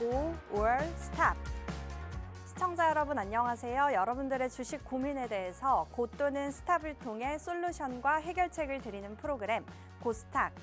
Go or Stop. 시청자 여러분 안녕하세요. 여러분들의 주식 고민에 대해서 고 또는 스탑을 통해 솔루션과 해결책을 드리는 프로그램 고스탁.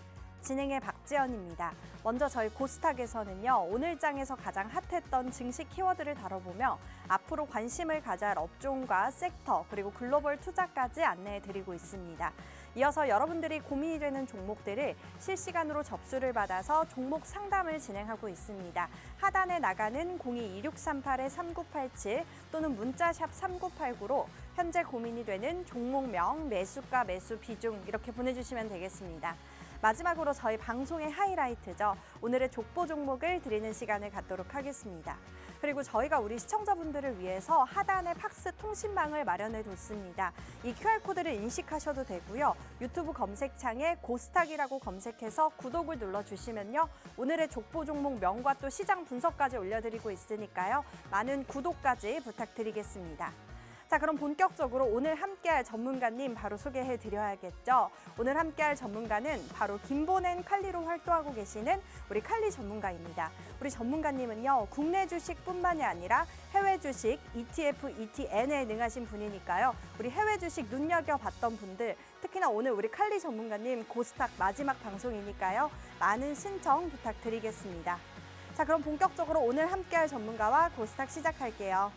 진행의 박지연입니다. 먼저 저희 고스탁에서는요, 오늘장에서 가장 핫했던 증시 키워드를 다뤄보며 앞으로 관심을 가져야 할 업종과 섹터 그리고 글로벌 투자까지 안내해드리고 있습니다. 이어서 여러분들이 고민이 되는 종목들을 실시간으로 접수를 받아서 종목 상담을 진행하고 있습니다. 하단에 나가는 02-2638-3987 또는 문자샵 3989로 현재 고민이 되는 종목명, 매수가, 매수 비중 이렇게 보내주시면 되겠습니다. 마지막으로 저희 방송의 하이라이트죠. 오늘의 족보 종목을 드리는 시간을 갖도록 하겠습니다. 그리고 저희가 우리 시청자분들을 위해서 하단에 팍스 통신망을 마련해 뒀습니다. 이 QR코드를 인식하셔도 되고요. 유튜브 검색창에 고스탁이라고 검색해서 구독을 눌러주시면요. 오늘의 족보 종목 명과 또 시장 분석까지 올려드리고 있으니까요. 많은 구독까지 부탁드리겠습니다. 자, 그럼 본격적으로 오늘 함께할 전문가님 바로 소개해드려야겠죠. 오늘 함께할 전문가는 바로 김보낸 칼리로 활동하고 계시는 우리 칼리 전문가입니다. 우리 전문가님은요, 국내 주식뿐만이 아니라 해외 주식, ETF, ETN에 능하신 분이니까요. 우리 해외 주식 눈여겨봤던 분들, 특히나 오늘 우리 칼리 전문가님 고스탁 마지막 방송이니까요. 많은 신청 부탁드리겠습니다. 자, 그럼 본격적으로 오늘 함께할 전문가와 고스탁 시작할게요.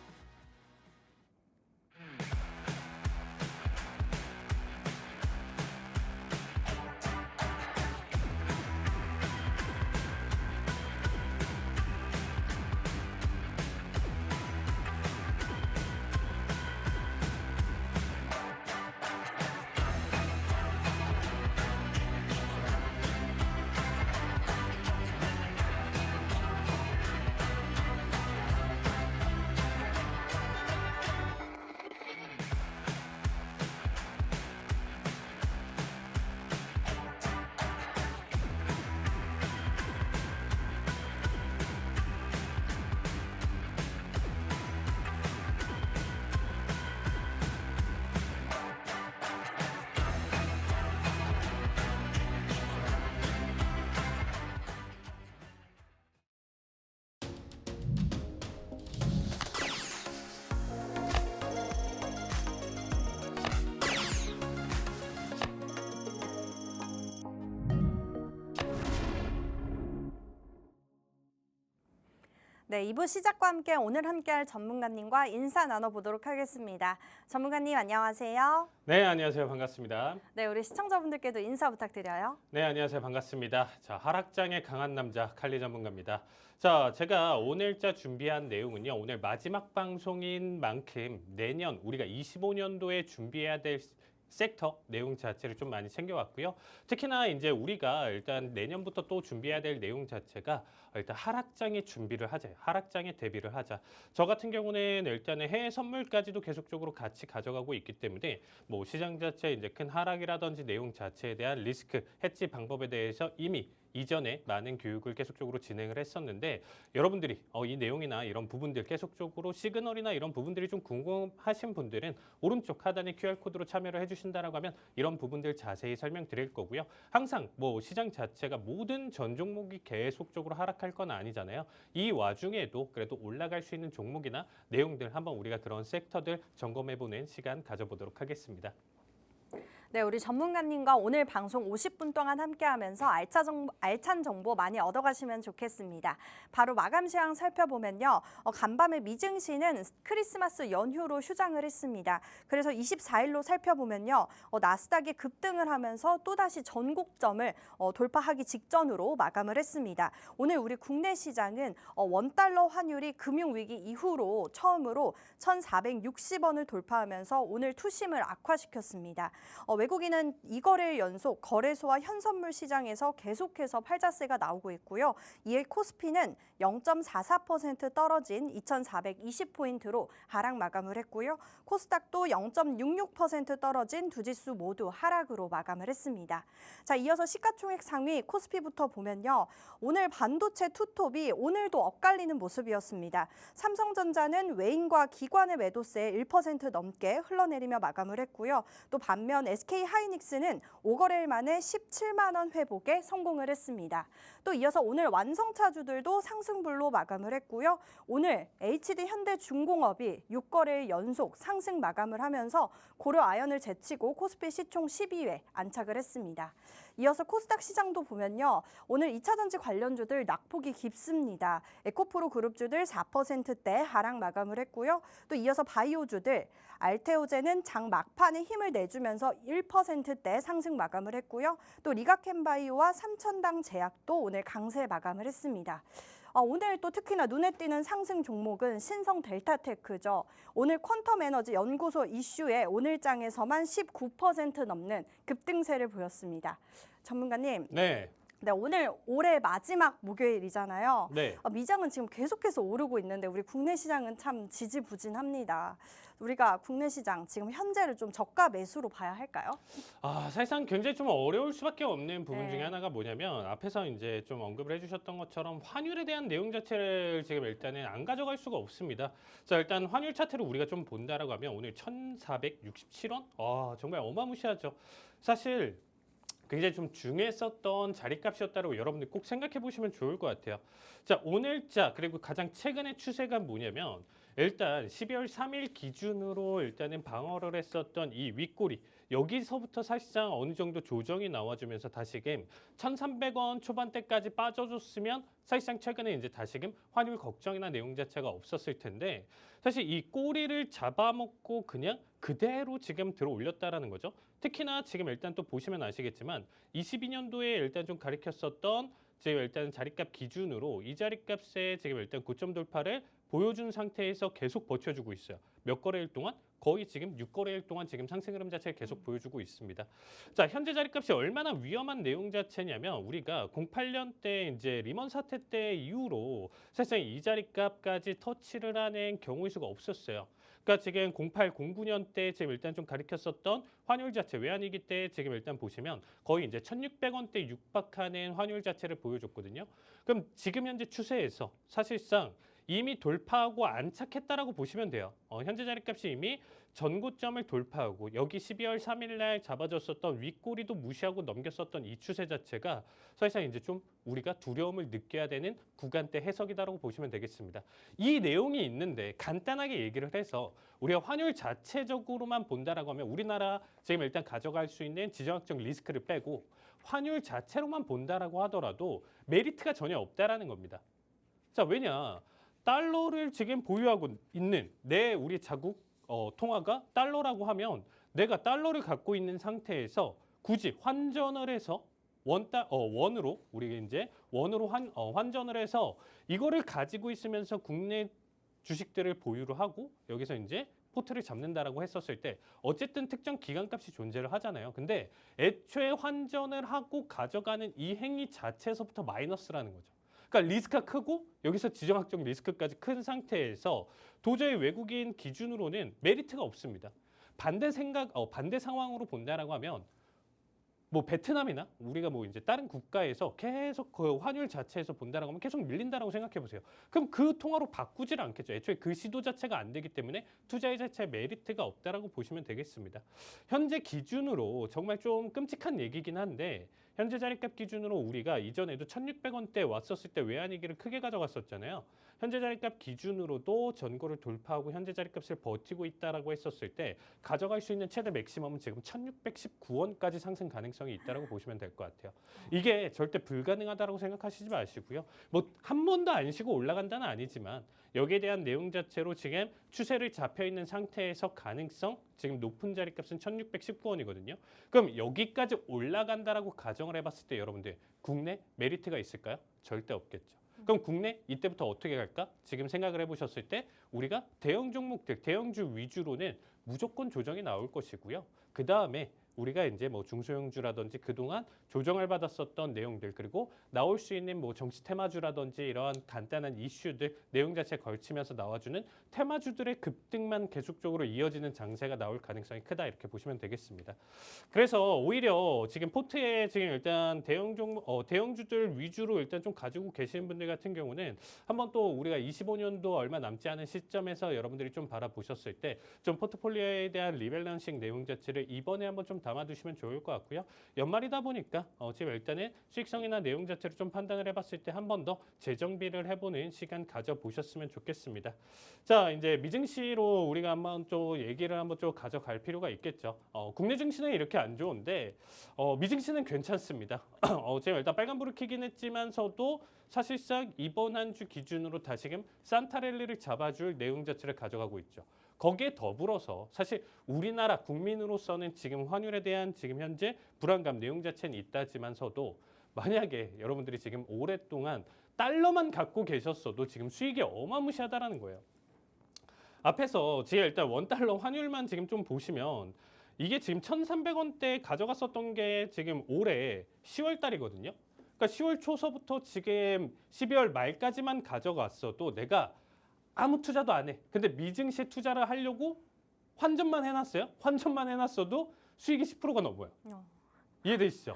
네, 2부 시작과 함께 오늘 함께할 전문가님과 인사 나눠보도록 하겠습니다. 전문가님 안녕하세요. 네, 안녕하세요. 반갑습니다. 네, 우리 시청자분들께도 인사 부탁드려요. 네, 안녕하세요. 반갑습니다. 자, 하락장의 강한 남자 칼리 전문가입니다. 자, 제가 오늘자 준비한 내용은요. 오늘 마지막 방송인 만큼 내년 우리가 25년도에 준비해야 될 섹터 내용 자체를 좀 많이 챙겨왔고요. 특히나 이제 우리가 일단 내년부터 또 준비해야 될 내용 자체가 일단 하락장의 준비를 하자, 하락장에 대비를 하자. 저 같은 경우는 일단은 해외 선물까지도 계속적으로 같이 가져가고 있기 때문에 뭐 시장 자체 이제 큰 하락이라든지 내용 자체에 대한 리스크, 해지 방법에 대해서 이미 이전에 많은 교육을 계속적으로 진행을 했었는데 여러분들이 이 내용이나 이런 부분들 계속적으로 시그널이나 이런 부분들이 좀 궁금하신 분들은 오른쪽 하단의 QR코드로 참여를 해주신다라고 하면 이런 부분들 자세히 설명드릴 거고요. 항상 뭐 시장 자체가 모든 전 종목이 계속적으로 하락할 건 아니잖아요. 이 와중에도 그래도 올라갈 수 있는 종목이나 내용들 한번 우리가 그런 섹터들 점검해보는 시간 가져보도록 하겠습니다. 네, 우리 전문가님과 오늘 방송 50분 동안 함께하면서 알찬 정보 많이 얻어가시면 좋겠습니다. 바로 마감 시황 살펴보면요. 간밤에 미증시는 크리스마스 연휴로 휴장을 했습니다. 그래서 24일로 살펴보면요. 나스닥이 급등을 하면서 또다시 전고점을 돌파하기 직전으로 마감을 했습니다. 오늘 우리 국내 시장은 원달러 환율이 금융위기 이후로 처음으로 1,460원을 돌파하면서 오늘 투심을 악화시켰습니다. 외국인은 2거래일 연속 거래소와 현선물 시장에서 계속해서 팔자세가 나오고 있고요. 이에 코스피는 0.44% 떨어진 2,420포인트로 하락 마감을 했고요. 코스닥도 0.66% 떨어진 두 지수 모두 하락으로 마감을 했습니다. 자, 이어서 시가총액 상위 코스피부터 보면요. 오늘 반도체 투톱이 오늘도 엇갈리는 모습이었습니다. 삼성전자는 외인과 기관의 매도세 1% 넘게 흘러내리며 마감을 했고요. 또 반면 SK SK 하이닉스는 5거래일 만에 17만 원 회복에 성공을 했습니다. 또 이어서 오늘 완성차주들도 상승분로 마감을 했고요. 오늘 HD 현대중공업이 6거래일 연속 상승 마감을 하면서 고려 아연을 제치고 코스피 시총 12회 안착을 했습니다. 이어서 코스닥 시장도 보면요. 오늘 2차전지 관련주들 낙폭이 깊습니다. 에코프로 그룹주들 4%대 하락 마감을 했고요. 또 이어서 바이오주들 알테오젠은 장 막판에 힘을 내주면서 1%대 상승 마감을 했고요. 또 리가켄바이오와 삼천당 제약도 오늘 강세 마감을 했습니다. 오늘 또 특히나 눈에 띄는 상승 종목은 신성 델타테크죠. 오늘 퀀텀 에너지 연구소 이슈에 오늘장에서만 19% 넘는 급등세를 보였습니다. 전문가님. 네. 네, 오늘 올해 마지막 목요일이잖아요. 네. 미장은 지금 계속해서 오르고 있는데 우리 국내 시장은 참 지지부진합니다. 우리가 국내 시장 지금 현재를 좀 저가 매수로 봐야 할까요? 사실상 굉장히 좀 어려울 수밖에 없는 부분 네. 중에 하나가 뭐냐면 앞에서 이제 좀 언급을 해주셨던 것처럼 환율에 대한 내용 자체를 지금 일단은 안 가져갈 수가 없습니다. 자, 일단 환율 차트를 우리가 좀 본다라고 하면 오늘 1,467원? 정말 어마무시하죠. 사실 굉장히 좀 중요했었던 자리값이었다고 여러분들 꼭 생각해 보시면 좋을 것 같아요. 자, 오늘자 그리고 가장 최근의 추세가 뭐냐면 일단 12월 3일 기준으로 일단은 방어를 했었던 이 윗꼬리 여기서부터 사실상 어느 정도 조정이 나와주면서 다시금 1,300원 초반대까지 빠져줬으면 사실상 최근에 이제 다시금 환율 걱정이나 내용 자체가 없었을 텐데 사실 이 꼬리를 잡아먹고 그냥 그대로 지금 들어 올렸다라는 거죠. 특히나 지금 일단 또 보시면 아시겠지만 22년도에 일단 좀 가리켰었던 지금 일단 자리값 기준으로 이 자리값에 지금 일단 고점 돌파를 보여준 상태에서 계속 버텨주고 있어요. 몇 거래일 동안? 거의 지금 6거래일 동안 지금 상승 흐름 자체를 계속 보여주고 있습니다. 자, 현재 자리값이 얼마나 위험한 내용 자체냐면 우리가 08년 때 이제 리먼 사태 때 이후로 사실상 이 자리값까지 터치를 하는 경우의 수가 없었어요. 그러니까 지금 08, 09년 때 지금 일단 좀 가리켰었던 환율 자체 외환위기 때 지금 일단 보시면 거의 이제 1,600원대 육박하는 환율 자체를 보여줬거든요. 그럼 지금 현재 추세에서 사실상 이미 돌파하고 안착했다라고 보시면 돼요. 현재 자리값이 이미 전고점을 돌파하고 여기 12월 3일 날 잡아줬었던 윗꼬리도 무시하고 넘겼었던 이 추세 자체가 사실상 이제 좀 우리가 두려움을 느껴야 되는 구간대 해석이다라고 보시면 되겠습니다. 이 내용이 있는데 간단하게 얘기를 해서 우리가 환율 자체적으로만 본다라고 하면 우리나라 지금 일단 가져갈 수 있는 지정학적 리스크를 빼고 환율 자체로만 본다라고 하더라도 메리트가 전혀 없다라는 겁니다. 자, 왜냐? 달러를 지금 보유하고 있는 우리 자국 통화가 달러라고 하면 내가 달러를 갖고 있는 상태에서 굳이 환전을 해서 원으로 우리가 이제 원으로 환전을 해서 이거를 가지고 있으면서 국내 주식들을 보유를 하고 여기서 이제 포트를 잡는다라고 했었을 때 어쨌든 특정 기간값이 존재를 하잖아요. 근데 애초에 환전을 하고 가져가는 이 행위 자체에서부터 마이너스라는 거죠. 그러니까 리스크가 크고 여기서 지정학적 리스크까지 큰 상태에서 도저히 외국인 기준으로는 메리트가 없습니다. 반대 상황으로 본다라고 하면 뭐 베트남이나 우리가 뭐 이제 다른 국가에서 계속 그 환율 자체에서 본다라고 하면 계속 밀린다라고 생각해 보세요. 그럼 그 통화로 바꾸질 않겠죠. 애초에 그 시도 자체가 안 되기 때문에 투자의 자체에 메리트가 없다라고 보시면 되겠습니다. 현재 기준으로 정말 좀 끔찍한 얘기긴 한데 현재 자리값 기준으로 우리가 이전에도 1,600원대 왔었을 때 외환위기를 크게 가져갔었잖아요. 현재 자리값 기준으로도 전고를 돌파하고 현재 자리값을 버티고 있다라고 했었을 때 가져갈 수 있는 최대 맥시멈은 지금 1,619원까지 상승 가능성이 있다라고 보시면 될 것 같아요. 이게 절대 불가능하다라고 생각하시지 마시고요. 뭐 한 번도 안 쉬고 올라간다는 아니지만 여기에 대한 내용 자체로 지금 추세를 잡혀 있는 상태에서 가능성 지금 높은 자리값은 1,619원이거든요. 그럼 여기까지 올라간다라고 가정을 해봤을 때 여러분들 국내 메리트가 있을까요? 절대 없겠죠. 그럼 국내 이때부터 어떻게 갈까? 지금 생각을 해보셨을 때 우리가 대형 종목들, 대형주 위주로는 무조건 조정이 나올 것이고요. 그 다음에 우리가 이제 뭐 중소형주라든지 그동안 조정을 받았었던 내용들 그리고 나올 수 있는 뭐 정치 테마주라든지 이러한 간단한 이슈들 내용 자체에 걸치면서 나와주는 테마주들의 급등만 계속적으로 이어지는 장세가 나올 가능성이 크다 이렇게 보시면 되겠습니다. 그래서 오히려 지금 포트에 지금 일단 대형주들 위주로 일단 좀 가지고 계시는 분들 같은 경우는 한번 또 우리가 25년도 얼마 남지 않은 시점에서 여러분들이 좀 바라보셨을 때 좀 포트폴리오에 대한 리밸런싱 내용 자체를 이번에 한번 좀 좀 담아두시면 좋을 것 같고요. 연말이다 보니까 지금 일단은 수익성이나 내용 자체를 좀 판단을 해봤을 때 한 번 더 재정비를 해보는 시간 가져보셨으면 좋겠습니다. 자, 이제 미증시로 우리가 한번 또 얘기를 한번 좀 가져갈 필요가 있겠죠. 국내 증시는 이렇게 안 좋은데 미증시는 괜찮습니다. 지금 일단 빨간불을 켜긴 했지만서도 사실상 이번 한 주 기준으로 다시금 산타랠리를 잡아줄 내용 자체를 가져가고 있죠. 거기에 더불어서 사실 우리나라 국민으로서는 지금 환율에 대한 지금 현재 불안감 내용 자체는 있다지만서도 만약에 여러분들이 지금 오랫동안 달러만 갖고 계셨어도 지금 수익이 어마무시하다라는 거예요. 앞에서 제가 일단 원달러 환율만 지금 좀 보시면 이게 지금 1,300원대 가져갔었던 게 지금 올해 10월 달이거든요. 그러니까 10월 초서부터 지금 12월 말까지만 가져갔어도 내가 아무 투자도 안 해. 근데 미증시 투자를 하려고 환전만 해놨어요. 환전만 해놨어도 수익이 10%가 넘어요. 이해되시죠?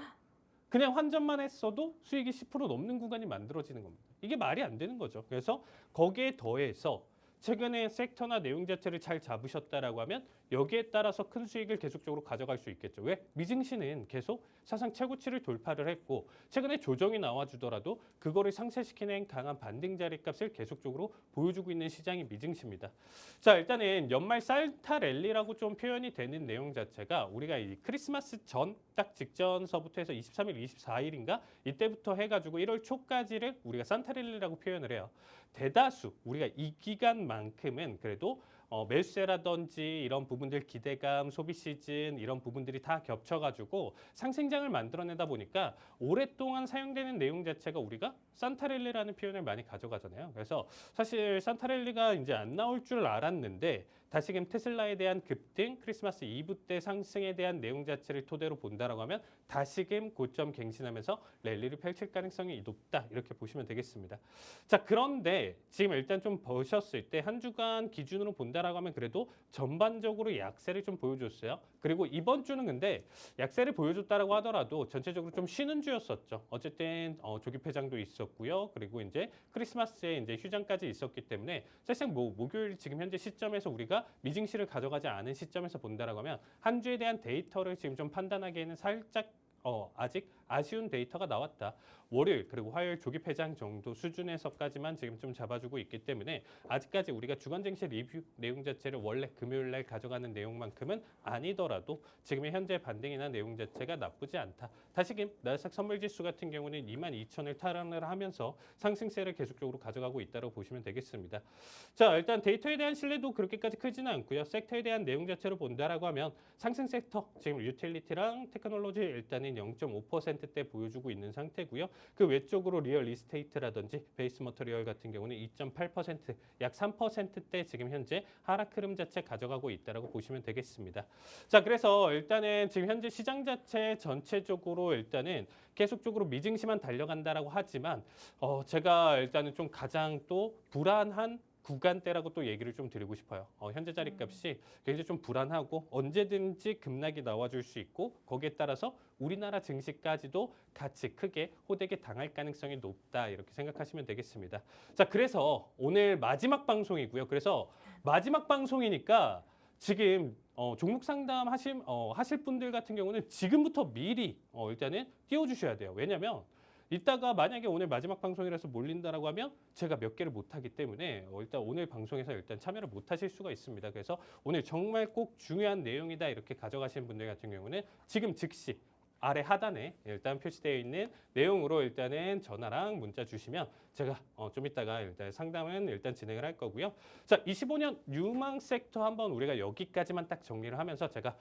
그냥 환전만 했어도 수익이 10% 넘는 구간이 만들어지는 겁니다. 이게 말이 안 되는 거죠. 그래서 거기에 더해서 최근에 섹터나 내용 자체를 잘 잡으셨다라고 하면 여기에 따라서 큰 수익을 계속적으로 가져갈 수 있겠죠. 왜? 미증시는 계속 사상 최고치를 돌파를 했고 최근에 조정이 나와주더라도 그거를 상쇄시키는 강한 반등 자리값을 계속적으로 보여주고 있는 시장이 미증시입니다. 자, 일단은 연말 산타 랠리라고 좀 표현이 되는 내용 자체가 우리가 이 크리스마스 전 딱 직전서부터 해서 23일, 24일인가 이때부터 해가지고 1월 초까지를 우리가 산타 랠리라고 표현을 해요. 대다수 우리가 이 기간만큼은 그래도 매수세라든지 이런 부분들 기대감, 소비 시즌 이런 부분들이 다 겹쳐가지고 상승장을 만들어내다 보니까 오랫동안 사용되는 내용 자체가 우리가 산타랠리라는 표현을 많이 가져가잖아요. 그래서 사실 산타랠리가 이제 안 나올 줄 알았는데 다시금 테슬라에 대한 급등, 크리스마스 이브 때 상승에 대한 내용 자체를 토대로 본다라고 하면 다시금 고점 갱신하면서 랠리를 펼칠 가능성이 높다 이렇게 보시면 되겠습니다. 자, 그런데 지금 일단 좀 보셨을 때 한 주간 기준으로 본다라고 하면 그래도 전반적으로 약세를 좀 보여줬어요. 그리고 이번 주는 근데 약세를 보여줬다라고 하더라도 전체적으로 좀 쉬는 주였었죠. 어쨌든 조기 폐장도 있었고요. 그리고 이제 크리스마스에 이제 휴장까지 있었기 때문에 사실상 목요일 지금 현재 시점에서 우리가 미증시를 가져가지 않은 시점에서 본다라고 하면 한 주에 대한 데이터를 지금 좀 판단하기에는 살짝 아직 아쉬운 데이터가 나왔다. 월요일 그리고 화요일 조기 폐장 정도 수준에서까지만 지금 좀 잡아주고 있기 때문에 아직까지 우리가 주간 증시 리뷰 내용 자체를 원래 금요일 날 가져가는 내용만큼은 아니더라도 지금의 현재 반등이나 내용 자체가 나쁘지 않다. 다시금 나스닥 선물지수 같은 경우는 22,000을 탈환을 하면서 상승세를 계속적으로 가져가고 있다고 보시면 되겠습니다. 자, 일단 데이터에 대한 신뢰도 그렇게까지 크지는 않고요. 섹터에 대한 내용 자체로 본다라고 하면 상승 섹터 지금 유틸리티랑 테크놀로지 일단은 0.5%대 보여주고 있는 상태고요. 그 외쪽으로 리얼 이스테이트라든지 베이스 머터리얼 같은 경우는 2.8%, 약 3%대 지금 현재 하락 흐름 자체 가져가고 있다고 보시면 되겠습니다. 자, 그래서 일단은 지금 현재 시장 자체 전체적으로 일단은 계속적으로 미증시만 달려간다라고 하지만 제가 일단은 좀 가장 또 불안한 구간대라고 또 얘기를 좀 드리고 싶어요. 현재 자리값이 굉장히 좀 불안하고 언제든지 급락이 나와줄 수 있고 거기에 따라서 우리나라 증시까지도 같이 크게 호되게 당할 가능성이 높다 이렇게 생각하시면 되겠습니다. 자, 그래서 오늘 마지막 방송이고요. 그래서 마지막 방송이니까 지금 종목 상담 하실 분들 같은 경우는 지금부터 미리 일단은 띄워주셔야 돼요. 왜냐하면 이따가 만약에 오늘 마지막 방송이라서 몰린다라고 하면 제가 몇 개를 못하기 때문에 일단 오늘 방송에서 일단 참여를 못하실 수가 있습니다. 그래서 오늘 정말 꼭 중요한 내용이다 이렇게 가져가시는 분들 같은 경우는 지금 즉시 아래 하단에 일단 표시되어 있는 내용으로 일단은 전화랑 문자 주시면 제가 좀 이따가 일단 상담은 일단 진행을 할 거고요. 자, 25년 유망 섹터 한번 우리가 여기까지만 딱 정리를 하면서 제가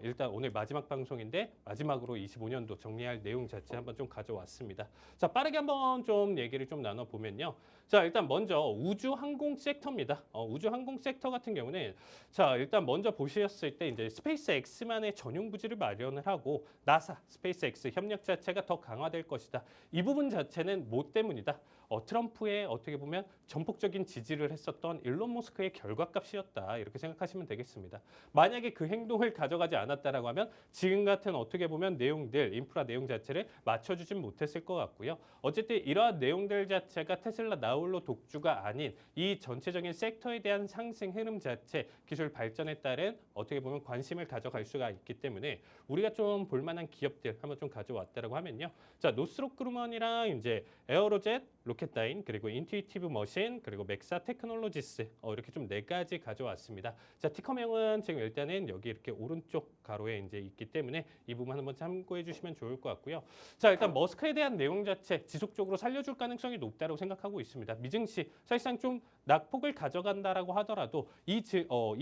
일단 오늘 마지막 방송인데 마지막으로 25년도 정리할 내용 자체 한번 좀 가져왔습니다. 자, 빠르게 한번 좀 얘기를 좀 나눠보면요. 자, 일단 먼저 우주 항공 섹터입니다. 우주 항공 섹터 같은 경우는 자, 일단 먼저 보셨을 때 이제 스페이스 X만의 전용 부지를 마련을 하고 나사 테슬라, 스페이스X 협력 자체가 더 강화될 것이다. 이 부분 자체는 뭐 때문이다? 트럼프의 어떻게 보면 전폭적인 지지를 했었던 일론 머스크의 결과값이었다. 이렇게 생각하시면 되겠습니다. 만약에 그 행동을 가져가지 않았다라고 하면 지금 같은 어떻게 보면 내용들, 인프라 내용 자체를 맞춰주진 못했을 것 같고요. 어쨌든 이러한 내용들 자체가 테슬라 나홀로 독주가 아닌 이 전체적인 섹터에 대한 상승 흐름 자체, 기술 발전에 따른 어떻게 보면 관심을 가져갈 수가 있기 때문에 우리가 좀 볼만한 기업들 한번 좀 가져왔다라고 하면요. 자, 노스롭 그루먼이랑 이제 에어로젯, 로켓다인, 그리고 인투이티브 머신, 그리고 맥사 테크놀로지스 이렇게 좀 네 가지 가져왔습니다. 자, 티커명은 지금 일단은 여기 이렇게 오른쪽 가로에 이제 있기 때문에 이 부분 한번 참고해 주시면 좋을 것 같고요. 자, 일단 머스크에 대한 내용 자체 지속적으로 살려줄 가능성이 높다고 생각하고 있습니다. 미증시 사실상 좀 낙폭을 가져간다라고 하더라도 이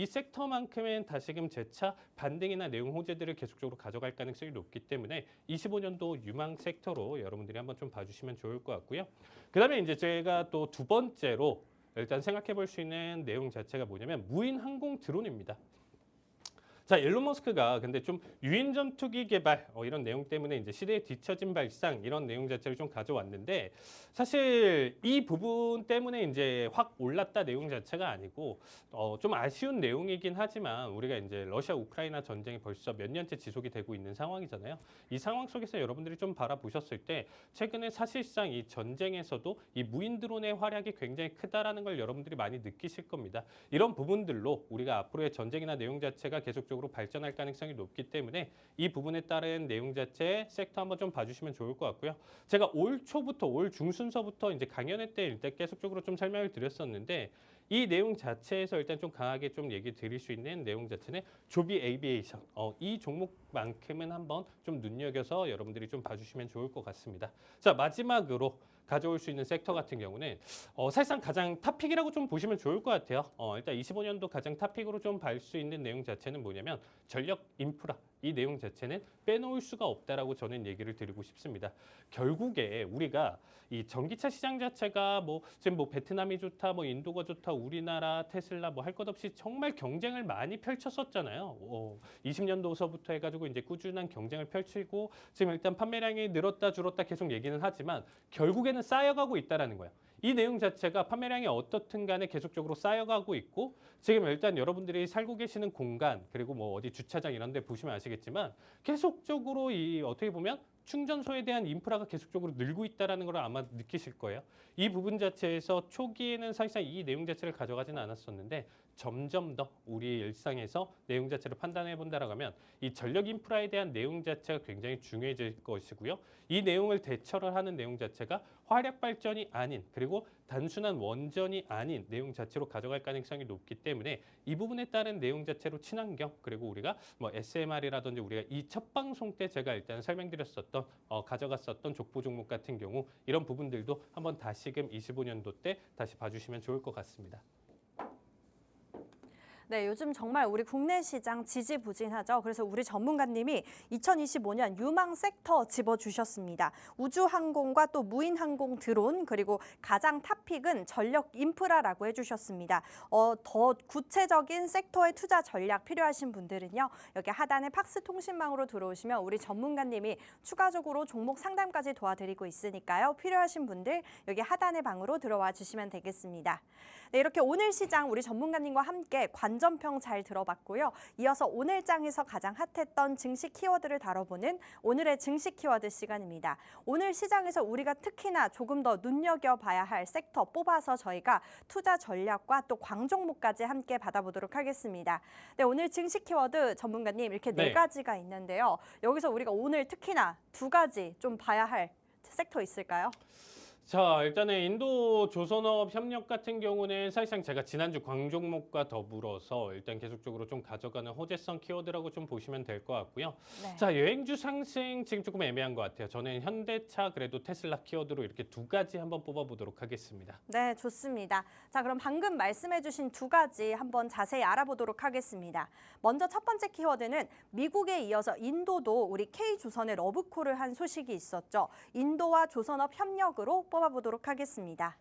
섹터만큼은 다시금 재차 반등이나 내용 호재들을 계속적으로 가져갈 가능성이 높기 때문에 25년도 유망 섹터로 여러분들이 한번 좀 봐주시면 좋을 것 같고요. 그다음에 이제 제가 또 두 번째로 일단 생각해 볼 수 있는 내용 자체가 뭐냐면 무인 항공 드론입니다. 자, 일론 머스크가 근데 좀 유인 전투기 개발 이런 내용 때문에 이제 시대에 뒤처진 발상 이런 내용 자체를 좀 가져왔는데 사실 이 부분 때문에 이제 확 올랐다 내용 자체가 아니고 좀 아쉬운 내용이긴 하지만 우리가 이제 러시아 우크라이나 전쟁이 벌써 몇 년째 지속이 되고 있는 상황이잖아요. 이 상황 속에서 여러분들이 좀 바라보셨을 때 최근에 사실상 이 전쟁에서도 이 무인 드론의 활약이 굉장히 크다라는 걸 여러분들이 많이 느끼실 겁니다. 이런 부분들로 우리가 앞으로의 전쟁이나 내용 자체가 계속적으로 발전할 가능성이 높기 때문에 이 부분에 따른 내용 자체 섹터 한번 좀 봐주시면 좋을 것 같고요. 제가 올 초부터 올 중순서부터 이제 강연회 때 일단 계속적으로 좀 설명을 드렸었는데 이 내용 자체에서 일단 좀 강하게 좀 얘기 드릴 수 있는 내용 자체는 조비 에이비에이션 이 종목만큼은 한번 좀 눈여겨서 여러분들이 좀 봐주시면 좋을 것 같습니다. 자, 마지막으로 가져올 수 있는 섹터 같은 경우는 사실상 가장 탑픽이라고 좀 보시면 좋을 것 같아요. 일단 25년도 가장 탑픽으로 좀 볼 수 있는 내용 자체는 뭐냐면 전력 인프라 이 내용 자체는 빼놓을 수가 없다라고 저는 얘기를 드리고 싶습니다. 결국에 우리가 이 전기차 시장 자체가 지금 베트남이 좋다, 인도가 좋다, 우리나라 테슬라 할 것 없이 정말 경쟁을 많이 펼쳤었잖아요. 20년도서부터 해가지고 이제 꾸준한 경쟁을 펼치고 지금 일단 판매량이 늘었다 줄었다 계속 얘기는 하지만 결국에는 쌓여가고 있다라는 거예요. 이 내용 자체가 판매량이 어떻든 간에 계속적으로 쌓여가고 있고 지금 일단 여러분들이 살고 계시는 공간 그리고 어디 주차장 이런 데 보시면 아시겠지만 계속적으로 이 어떻게 보면 충전소에 대한 인프라가 계속적으로 늘고 있다는 걸 아마 느끼실 거예요. 이 부분 자체에서 초기에는 사실상 이 내용 자체를 가져가지는 않았었는데 점점 더 우리 일상에서 내용 자체를 판단해 본다라고 하면 이 전력 인프라에 대한 내용 자체가 굉장히 중요해질 것이고요. 이 내용을 대처를 하는 내용 자체가 화력 발전이 아닌 그리고 단순한 원전이 아닌 내용 자체로 가져갈 가능성이 높기 때문에 이 부분에 따른 내용 자체로 친환경 그리고 우리가 SMR이라든지 우리가 이 첫 방송 때 제가 일단 설명드렸었던 가져갔었던 족보 종목 같은 경우 이런 부분들도 한번 다시금 25년도 때 다시 봐주시면 좋을 것 같습니다. 네, 요즘 정말 우리 국내 시장 지지부진하죠. 그래서 우리 전문가님이 2025년 유망 섹터 집어주셨습니다. 우주항공과 또 무인항공 드론 그리고 가장 탑픽은 전력 인프라라고 해주셨습니다. 더 구체적인 섹터의 투자 전략 필요하신 분들은요. 여기 하단에 팍스 통신망으로 들어오시면 우리 전문가님이 추가적으로 종목 상담까지 도와드리고 있으니까요. 필요하신 분들 여기 하단의 방으로 들어와 주시면 되겠습니다. 네, 이렇게 오늘 시장 우리 전문가님과 함께 관전평 잘 들어봤고요. 이어서 오늘 장에서 가장 핫했던 증시 키워드를 다뤄보는 오늘의 증시 키워드 시간입니다. 오늘 시장에서 우리가 특히나 조금 더 눈여겨봐야 할 섹터 뽑아서 저희가 투자 전략과 또 광종목까지 함께 받아보도록 하겠습니다. 네, 오늘 증시 키워드 전문가님 이렇게 네 가지가 있는데요. 여기서 우리가 오늘 특히나 두 가지 좀 봐야 할 섹터 있을까요? 자, 일단은 인도 조선업 협력 같은 경우는 사실상 제가 지난주 광종목과 더불어서 일단 계속적으로 좀 가져가는 호재성 키워드라고 좀 보시면 될 것 같고요. 네. 자, 여행주 상승 지금 조금 애매한 것 같아요. 저는 현대차 그래도 테슬라 키워드로 이렇게 두 가지 한번 뽑아보도록 하겠습니다. 네, 좋습니다. 자, 그럼 방금 말씀해주신 두 가지 한번 자세히 알아보도록 하겠습니다. 먼저 첫 번째 키워드는 미국에 이어서 인도도 우리 K조선의 러브콜을 한 소식이 있었죠. 인도와 조선업 협력으로 뽑아보도록 하겠습니다.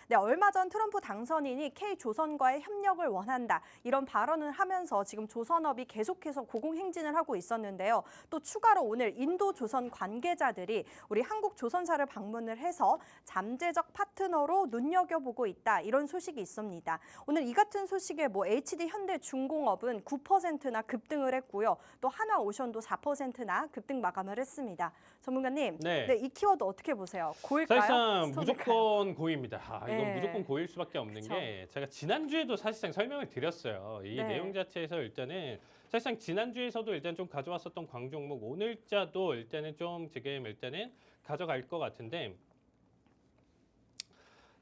네, 얼마 전 트럼프 당선인이 K조선과의 협력을 원한다. 이런 발언을 하면서 지금 조선업이 계속해서 고공행진을 하고 있었는데요. 또 추가로 오늘 인도조선 관계자들이 우리 한국 조선사를 방문을 해서 잠재적 파트너로 눈여겨보고 있다. 이런 소식이 있습니다. 오늘 이 같은 소식에 HD 현대중공업은 9%나 급등을 했고요. 또 한화오션도 4%나 급등 마감을 했습니다. 전문가님, 네. 이 키워드 어떻게 보세요? 고일까요? 사실상 스톱일까요? 무조건 고입니다. 이건 네. 무조건 고일 수밖에 없는 그쵸. 게 제가 지난주에도 사실상 설명을 드렸어요. 이 네. 내용 자체에서 일단은 사실상 지난주에서도 일단 좀 가져왔었던 광종목 오늘자도 일단은 좀 지금 일단은 가져갈 것 같은데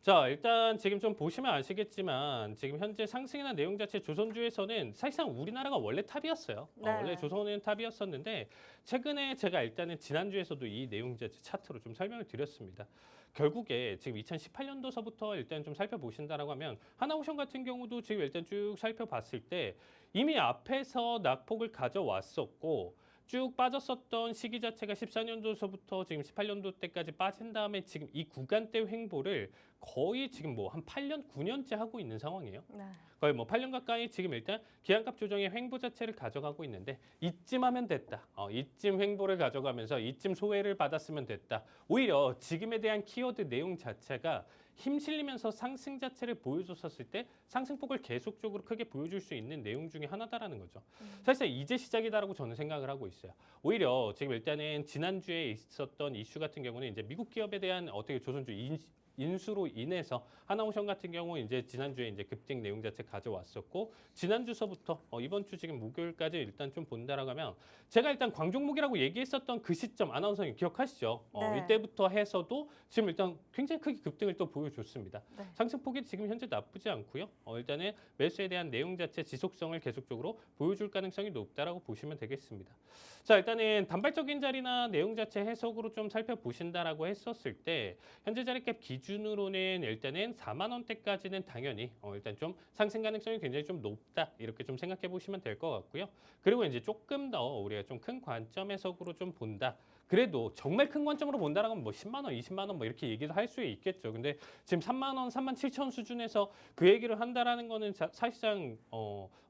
자, 일단 지금 좀 보시면 아시겠지만 지금 현재 상승이나 내용 자체 조선주에서는 사실상 우리나라가 원래 탑이었어요. 네. 원래 조선은 탑이었었는데 최근에 제가 일단은 지난주에서도 이 내용 자체 차트로 좀 설명을 드렸습니다. 결국에 지금 2018년도서부터 일단 좀 살펴보신다라고 하면 하나오션 같은 경우도 지금 일단 쭉 살펴봤을 때 이미 앞에서 낙폭을 가져왔었고 쭉 빠졌었던 시기 자체가 14년도서부터 지금 18년도 때까지 빠진 다음에 지금 이 구간대 횡보를 거의 지금 한 8년, 9년째 하고 있는 상황이에요. 네. 거의 8년 가까이 지금 일단 기한값 조정의 횡보 자체를 가져가고 있는데 이쯤 하면 됐다. 이쯤 횡보를 가져가면서 이쯤 소외를 받았으면 됐다. 오히려 지금에 대한 키워드 내용 자체가 힘실리면서 상승 자체를 보여줬었을 때 상승폭을 계속적으로 크게 보여줄 수 있는 내용 중에 하나다라는 거죠. 사실 이제 시작이다라고 저는 생각을 하고 있어요. 오히려 지금 일단은 지난주에 있었던 이슈 같은 경우는 이제 미국 기업에 대한 어떻게 조선주 인수로 인해서 하나오션 같은 경우 이제 지난주에 이제 급등 내용 자체 가져왔었고 지난주서부터 이번 주 지금 목요일까지 일단 좀 본다라고 하면 제가 일단 광종목이라고 얘기했었던 그 시점 아나운서님 기억하시죠? 네. 이때부터 해서도 지금 일단 굉장히 크게 급등을 또 보여줬습니다. 네. 상승폭이 지금 현재 나쁘지 않고요. 일단은 매수에 대한 내용 자체 지속성을 계속적으로 보여줄 가능성이 높다라고 보시면 되겠습니다. 자, 일단은 단발적인 자리나 내용 자체 해석으로 좀 살펴보신다라고 했었을 때 현재 자리값 기준으로는 일단은 4만 원대까지는 당연히 일단 좀 상승 가능성이 굉장히 좀 높다 이렇게 좀 생각해 보시면 될 것 같고요. 그리고 이제 조금 더 우리가 좀 큰 관점 해석으로 좀 본다. 그래도 정말 큰 관점으로 본다라면 10만 원, 20만 원 이렇게 얘기도 할 수 있겠죠. 근데 지금 3만 원, 3만 7천 원 수준에서 그 얘기를 한다라는 거는 사실상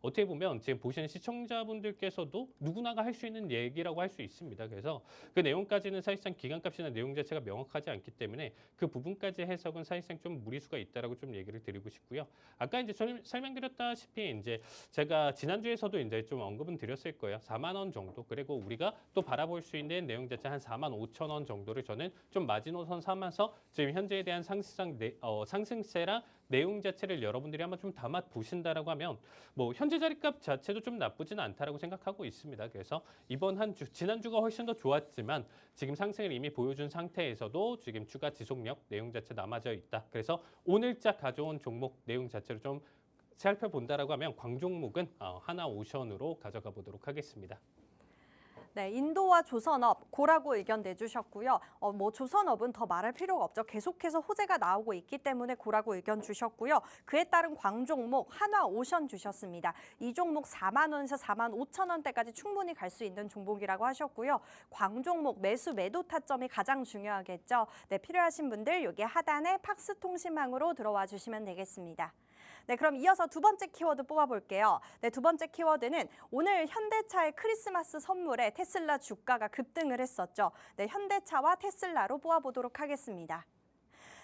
어떻게 보면 지금 보시는 시청자분들께서도 누구나가 할 수 있는 얘기라고 할 수 있습니다. 그래서 그 내용까지는 사실상 기간값이나 내용 자체가 명확하지 않기 때문에 그 부분까지 해석은 사실상 좀 무리수가 있다라고 좀 얘기를 드리고 싶고요. 아까 이제 설명드렸다시피 이제 제가 지난주에서도 이제 좀 언급은 드렸을 거예요. 4만 원 정도. 그리고 우리가 또 바라볼 수 있는 내용 자체 한 4만 5천 원 정도를 저는 좀 마지노선 삼아서 지금 현재에 대한 상승세랑 내용 자체를 여러분들이 한번 좀 담아 보신다라고 하면 현재 자리값 자체도 좀 나쁘진 않다라고 생각하고 있습니다. 그래서 이번 한 주, 지난주가 훨씬 더 좋았지만 지금 상승을 이미 보여준 상태에서도 지금 추가 지속력 내용 자체 남아져 있다. 그래서 오늘자 가져온 종목 내용 자체를 좀 살펴본다라고 하면 광종목은 하나오션으로 가져가 보도록 하겠습니다. 네, 인도와 조선업 고라고 의견 내주셨고요. 조선업은 더 말할 필요가 없죠. 계속해서 호재가 나오고 있기 때문에 고라고 의견 주셨고요. 그에 따른 광종목 한화오션 주셨습니다. 이 종목 4만 원에서 4만 5천 원대까지 충분히 갈 수 있는 종목이라고 하셨고요. 광종목 매수 매도 타점이 가장 중요하겠죠. 네, 필요하신 분들 여기 하단에 팍스 통신망으로 들어와 주시면 되겠습니다. 네, 그럼 이어서 두 번째 키워드 뽑아볼게요. 네, 두 번째 키워드는 오늘 현대차의 크리스마스 선물에 테슬라 주가가 급등을 했었죠. 네, 현대차와 테슬라로 뽑아보도록 하겠습니다.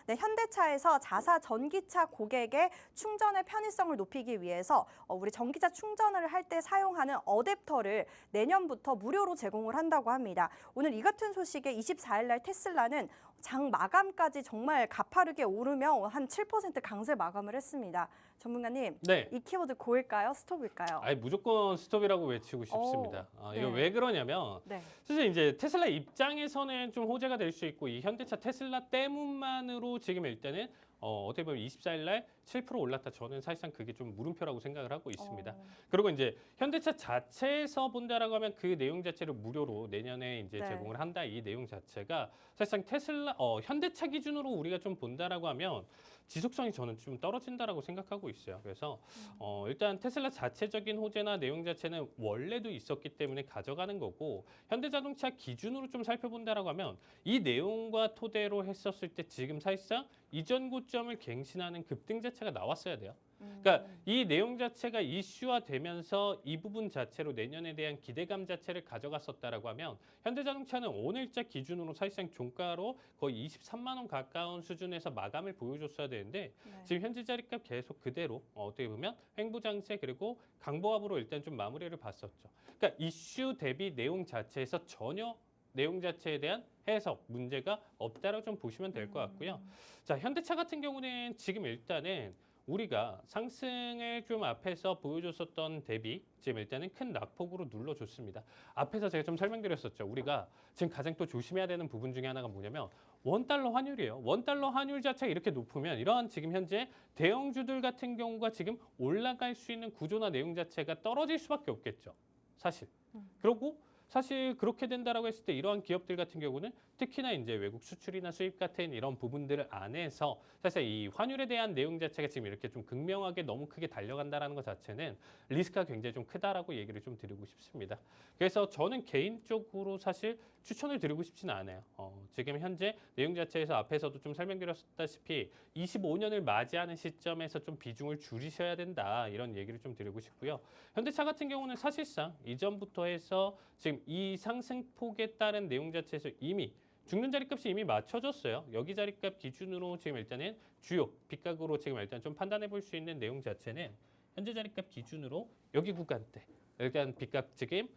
네, 현대차에서 자사 전기차 고객의 충전의 편의성을 높이기 위해서 우리 전기차 충전을 할 때 사용하는 어댑터를 내년부터 무료로 제공을 한다고 합니다. 오늘 이 같은 소식에 24일 날 테슬라는 장 마감까지 정말 가파르게 오르며 한 7% 강세 마감을 했습니다. 전문가님, 네. 이 키워드 고일까요? 스톱일까요? 무조건 스톱이라고 외치고 싶습니다. 이거 네. 왜 그러냐면 네. 사실 이제 테슬라 입장에서는 좀 호재가 될 수 있고 이 현대차 테슬라 때문만으로 지금 일단은 어떻게 보면 24일 날 7% 올랐다. 저는 사실상 그게 좀 물음표라고 생각을 하고 있습니다. 그리고 이제 현대차 자체에서 본다라고 하면 그 내용 자체를 무료로 내년에 이제 네. 제공을 한다. 이 내용 자체가 사실상 테슬라 현대차 기준으로 우리가 좀 본다라고 하면 지속성이 저는 좀 떨어진다라고 생각하고 있어요. 그래서 일단 테슬라 자체적인 호재나 내용 자체는 원래도 있었기 때문에 가져가는 거고 현대자동차 기준으로 좀 살펴본다라고 하면 이 내용과 토대로 했었을 때 지금 사실상 이전 고점을 갱신하는 급등 자체가 나왔어야 돼요. 그러니까 이 내용 자체가 이슈화되면서 이 부분 자체로 내년에 대한 기대감 자체를 가져갔었다라고 하면 현대자동차는 오늘자 기준으로 사실상 종가로 거의 23만 원 가까운 수준에서 마감을 보여줬어야 되는데 네. 지금 현재 자리값 계속 그대로 어떻게 보면 횡보장세 그리고 강보합으로 일단 좀 마무리를 봤었죠. 그러니까 이슈 대비 내용 자체에서 전혀 내용 자체에 대한 해석 문제가 없다라고 좀 보시면 될 것 같고요. 자, 현대차 같은 경우는 지금 일단은 우리가 상승을 좀 앞에서 보여줬었던 대비 지금 일단은 큰 낙폭으로 눌러줬습니다. 앞에서 제가 좀 설명드렸었죠. 우리가 지금 가장 또 조심해야 되는 부분 중에 하나가 뭐냐면 원달러 환율이에요. 원달러 환율 자체가 이렇게 높으면 이러한 지금 현재 대형주들 같은 경우가 지금 올라갈 수 있는 구조나 내용 자체가 떨어질 수밖에 없겠죠. 사실. 그리고 사실 그렇게 된다라고 했을 때 이러한 기업들 같은 경우는 특히나 이제 외국 수출이나 수입 같은 이런 부분들 안에서 사실 이 환율에 대한 내용 자체가 지금 이렇게 좀 극명하게 너무 크게 달려간다라는 것 자체는 리스크가 굉장히 좀 크다라고 얘기를 좀 드리고 싶습니다. 그래서 저는 개인적으로 사실 추천을 드리고 싶지는 않아요. 지금 현재 내용 자체에서 앞에서도 좀 설명드렸다시피 25년을 맞이하는 시점에서 좀 비중을 줄이셔야 된다 이런 얘기를 좀 드리고 싶고요. 현대차 같은 경우는 사실상 이전부터 해서 지금 이 상승폭에 따른 내용 자체에서 이미 죽는 자리값이 이미 맞춰졌어요. 여기 자리값 기준으로 지금 일단은 주요 빗각으로 지금 일단 좀 판단해 볼 수 있는 내용 자체는 현재 자리값 기준으로 여기 구간대 일단 빗각 지금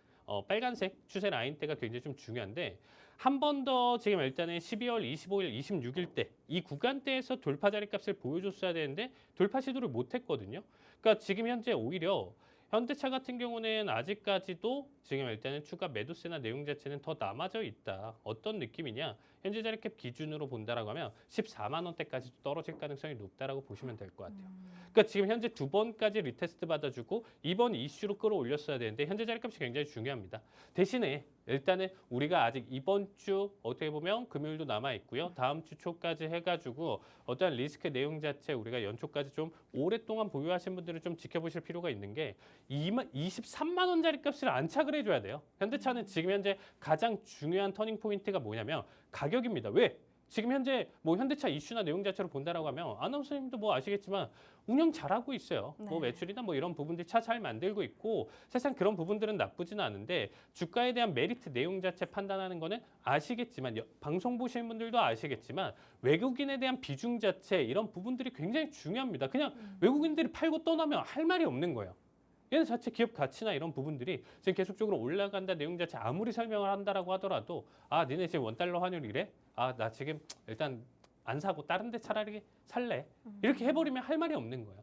빨간색 추세 라인대가 굉장히 좀 중요한데 한 번 더 지금 일단은 12월 25일, 26일 때 이 구간대에서 돌파 자리값을 보여줬어야 되는데 돌파 시도를 못했거든요. 그러니까 지금 현재 오히려 현대차 같은 경우는 아직까지도 지금 일단은 추가 매도세나 내용 자체는 더 남아져 있다. 어떤 느낌이냐? 현재 자리값 기준으로 본다라고 하면 14만 원대까지 떨어질 가능성이 높다라고 보시면 될 것 같아요. 그러니까 지금 현재 두 번까지 리테스트 받아주고 이번 이슈로 끌어올렸어야 되는데 현재 자리값이 굉장히 중요합니다. 대신에 일단은 우리가 아직 이번 주 어떻게 보면 금요일도 남아 있고요. 다음 주 초까지 해가지고 어떠한 리스크 내용 자체 우리가 연초까지 좀 오랫동안 보유하신 분들은 좀 지켜보실 필요가 있는 게 23만 원짜리 값을 안착을 해줘야 돼요. 현대차는 지금 현재 가장 중요한 터닝 포인트가 뭐냐면 가격입니다. 왜? 지금 현재 뭐 현대차 이슈나 내용 자체로 본다라고 하면 아나운서님도 뭐 아시겠지만 운영 잘하고 있어요. 네. 뭐 매출이나 뭐 이런 부분들 차 잘 만들고 있고 사실상 그런 부분들은 나쁘지는 않은데 주가에 대한 메리트 내용 자체 판단하는 거는 아시겠지만 방송 보시는 분들도 아시겠지만 외국인에 대한 비중 자체 이런 부분들이 굉장히 중요합니다. 그냥 외국인들이 팔고 떠나면 할 말이 없는 거예요. 얘네 자체 기업 가치나 이런 부분들이 지금 계속적으로 올라간다 내용 자체 아무리 설명을 한다라고 하더라도 아 니네 지금 원달러 환율 이래? 아 나 지금 일단 안 사고 다른 데 차라리 살래. 이렇게 해버리면 할 말이 없는 거예요.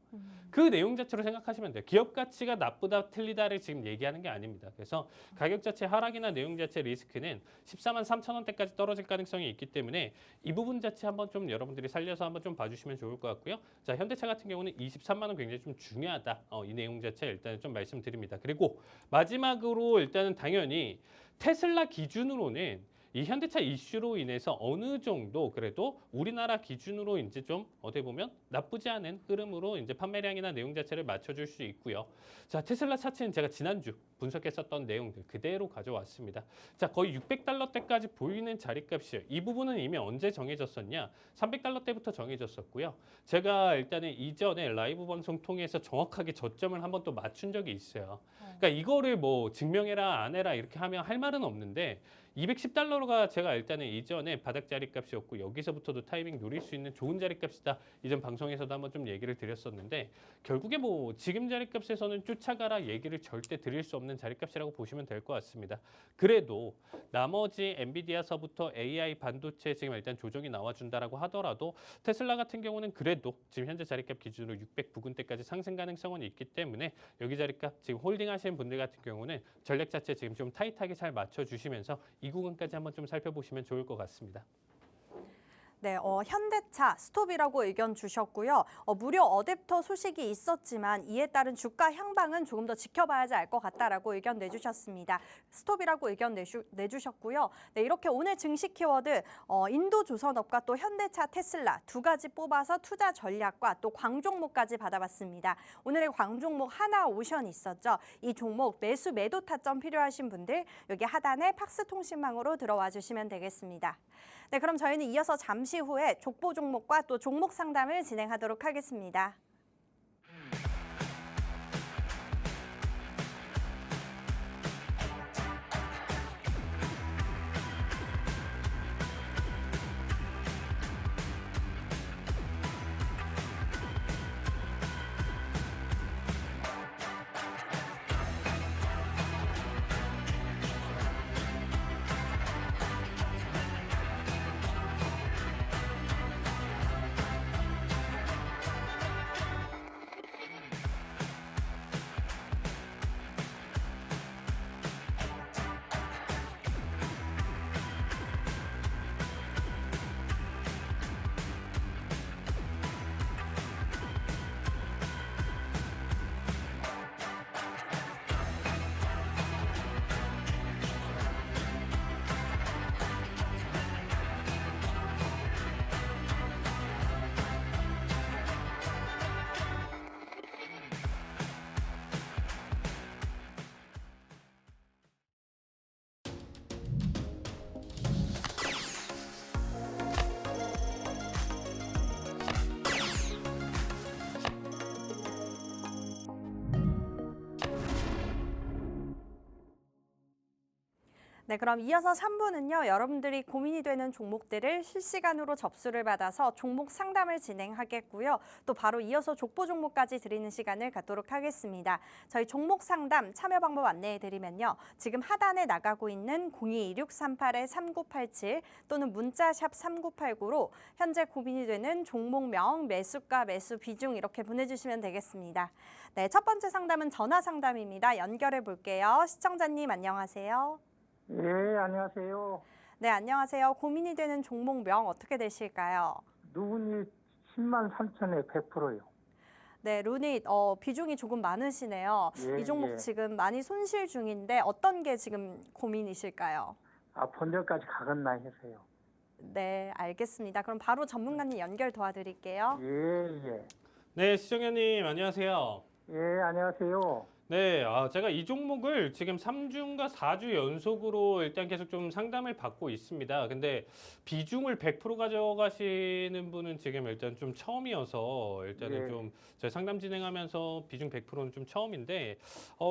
그 내용 자체로 생각하시면 돼요. 기업 가치가 나쁘다 틀리다를 지금 얘기하는 게 아닙니다. 그래서 가격 자체 하락이나 내용 자체 리스크는 14만 3천 원대까지 떨어질 가능성이 있기 때문에 이 부분 자체 한번 좀 여러분들이 살려서 한번 좀 봐주시면 좋을 것 같고요. 자, 현대차 같은 경우는 23만 원 굉장히 좀 중요하다. 이 내용 자체 일단 좀 말씀드립니다. 그리고 마지막으로 일단은 당연히 테슬라 기준으로는 이 현대차 이슈로 인해서 어느 정도 그래도 우리나라 기준으로 이제 좀 어떻게 보면 나쁘지 않은 흐름으로 이제 판매량이나 내용 자체를 맞춰줄 수 있고요. 자, 테슬라 차트는 제가 지난주 분석했었던 내용들 그대로 가져왔습니다. 자, 거의 600달러대까지 보이는 자리값이에요. 이 부분은 이미 언제 정해졌었냐? 300달러대부터 정해졌었고요. 제가 일단은 이전에 라이브 방송 통해서 정확하게 저점을 한번 또 맞춘 적이 있어요. 그러니까 이거를 뭐 증명해라 안 해라 이렇게 하면 할 말은 없는데 210달러가 제가 일단은 이전에 바닥 자리값이었고 여기서부터도 타이밍 노릴 수 있는 좋은 자리값이다. 이전 방송에서도 한번 좀 얘기를 드렸었는데 결국에 뭐 지금 자리값에서는 쫓아가라 얘기를 절대 드릴 수 없는 자리값이라고 보시면 될 것 같습니다. 그래도 나머지 엔비디아서부터 AI 반도체 지금 일단 조정이 나와준다라고 하더라도 테슬라 같은 경우는 그래도 지금 현재 자리값 기준으로 600 부근대까지 상승 가능성은 있기 때문에 여기 자리값 지금 홀딩 하시는 분들 같은 경우는 전략 자체 지금 좀 타이트하게 잘 맞춰주시면서 이 구간까지 한번 좀 살펴보시면 좋을 것 같습니다. 네, 현대차 스톱이라고 의견 주셨고요. 무료 어댑터 소식이 있었지만 이에 따른 주가 향방은 조금 더 지켜봐야지 알 것 같다라고 의견 내주셨습니다. 스톱이라고 의견 내주셨고요. 네, 이렇게 오늘 증시 키워드 인도조선업과 또 현대차, 테슬라 두 가지 뽑아서 투자 전략과 또 광종목까지 받아봤습니다. 오늘의 광종목 하나오션 있었죠. 이 종목 매수 매도 타점 필요하신 분들 여기 하단에 팍스통신망으로 들어와 주시면 되겠습니다. 네, 그럼 저희는 이어서 잠시 후에 족보 종목과 또 종목 상담을 진행하도록 하겠습니다. 네, 그럼 이어서 3부는요. 여러분들이 고민이 되는 종목들을 실시간으로 접수를 받아서 종목 상담을 진행하겠고요. 또 바로 이어서 족보 종목까지 드리는 시간을 갖도록 하겠습니다. 저희 종목 상담 참여 방법 안내해 드리면요. 지금 하단에 나가고 있는 022638-3987 또는 문자샵 3989로 현재 고민이 되는 종목명, 매수가, 매수 비중 이렇게 보내주시면 되겠습니다. 네, 첫 번째 상담은 전화 상담입니다. 연결해 볼게요. 시청자님 안녕하세요. 예, 안녕하세요. 네, 안녕하세요. 고민이 되는 종목명 어떻게 되실까요? 누군이 10만 3천에 100%요. 네, 루닛 비중이 조금 많으시네요. 예, 이 종목 예. 지금 많이 손실 중인데 어떤 게 지금 고민이실까요? 본전까지 가겠나 해서요. 네, 알겠습니다. 그럼 바로 전문가님 연결 도와드릴게요. 예. 네, 시청자님 안녕하세요. 예, 안녕하세요. 네, 제가 이 종목을 지금 3주인가 4주 연속으로 일단 계속 좀 상담을 받고 있습니다. 근데 비중을 100% 가져가시는 분은 지금 일단 좀 처음이어서 일단은 예. 좀 저희 상담 진행하면서 비중 100%는 좀 처음인데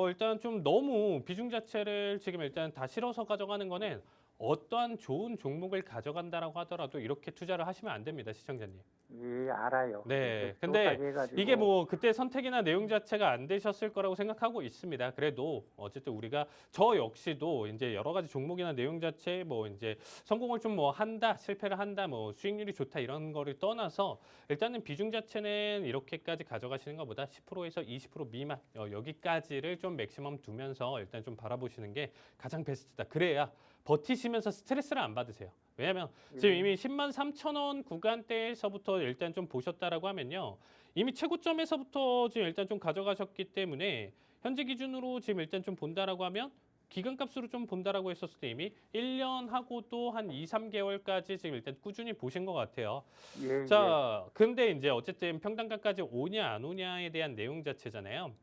일단 좀 너무 비중 자체를 지금 일단 다 실어서 가져가는 거는 어떠한 좋은 종목을 가져간다라고 하더라도 이렇게 투자를 하시면 안 됩니다, 시청자님. 예, 알아요. 네, 이제 근데 그것까지 해가지고. 이게 뭐 그때 선택이나 내용 자체가 안 되셨을 거라고 생각하고 있습니다. 그래도 어쨌든 우리가 저 역시도 이제 여러 가지 종목이나 내용 자체 뭐 이제 성공을 좀 뭐 한다, 실패를 한다, 뭐 수익률이 좋다 이런 거를 떠나서 일단은 비중 자체는 이렇게까지 가져가시는 것보다 10%에서 20% 미만 여기까지를 좀 맥시멈 두면서 일단 좀 바라보시는 게 가장 베스트다. 그래야 버티시면서 스트레스를 안 받으세요. 왜냐하면 지금 이미 10만 3천 원 구간대에서부터 일단 좀 보셨다라고 하면요. 이미 최고점에서부터 지금 일단 좀 가져가셨기 때문에 현재 기준으로 지금 일단 좀 본다라고 하면 기간값으로 좀 본다라고 했었을 때 이미 1년 하고도 한 2, 3개월까지 지금 일단 꾸준히 보신 것 같아요. 예, 자, 근데 이제 어쨌든 평단가까지 오냐 안 오냐에 대한 내용 자체잖아요.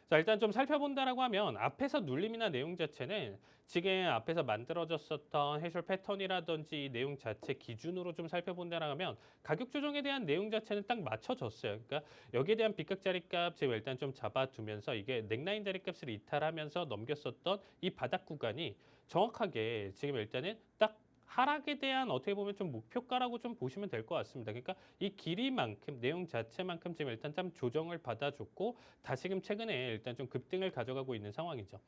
자, 일단 좀 살펴본다라고 하면 앞에서 눌림이나 내용 자체는 지금 앞에서 만들어졌었던 해설 패턴이라든지 이 내용 자체 기준으로 좀 살펴본다라고 하면 가격 조정에 대한 내용 자체는 딱 맞춰졌어요. 그러니까 여기에 대한 빗각 자리값 지금 일단 좀 잡아두면서 이게 넥라인 자리값을 이탈하면서 넘겼었던 이 바닥 구간이 정확하게 지금 일단은 딱 하락에 대한 어떻게 보면 좀 목표가라고 좀 보시면 될 것 같습니다. 그러니까 이 길이만큼 내용 자체만큼 지금 일단 좀 조정을 받아줬고 다시금 최근에 일단 좀 급등을 가져가고 있는 상황이죠.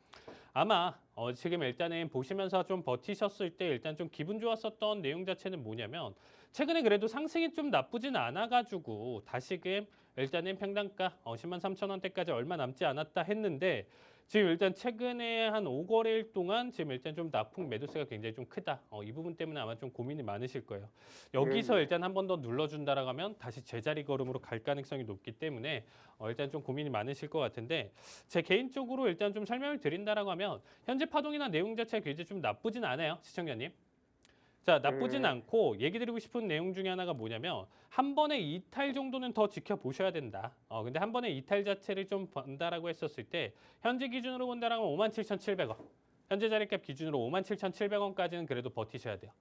아마 지금 일단은 보시면서 좀 버티셨을 때 일단 좀 기분 좋았었던 내용 자체는 뭐냐면 최근에 그래도 상승이 좀 나쁘진 않아가지고 다시금 일단은 평단가 10만 3천 원대까지 얼마 남지 않았다 했는데 지금 일단 최근에 한 5거래일 동안 지금 일단 좀 낙폭 매도세가 굉장히 좀 크다. 이 부분 때문에 아마 좀 고민이 많으실 거예요. 여기서 예. 일단 한 번 더 눌러준다라고 하면 다시 제자리 걸음으로 갈 가능성이 높기 때문에 일단 좀 고민이 많으실 것 같은데 제 개인적으로 일단 좀 설명을 드린다라고 하면 현재 파동이나 내용 자체가 굉장히 좀 나쁘진 않아요, 시청자님. 자, 나쁘진 네. 않고 얘기 드리고 싶은 내용 중에 하나가 뭐냐면 한 번에 이탈 정도는 더 지켜보셔야 된다. 근데 한 번에 이탈 자체를 좀 본다라고 했었을 때 현재 기준으로 본다라면 57,700원. 현재 자리값 기준으로 57,700원까지는 그래도 버티셔야 돼요.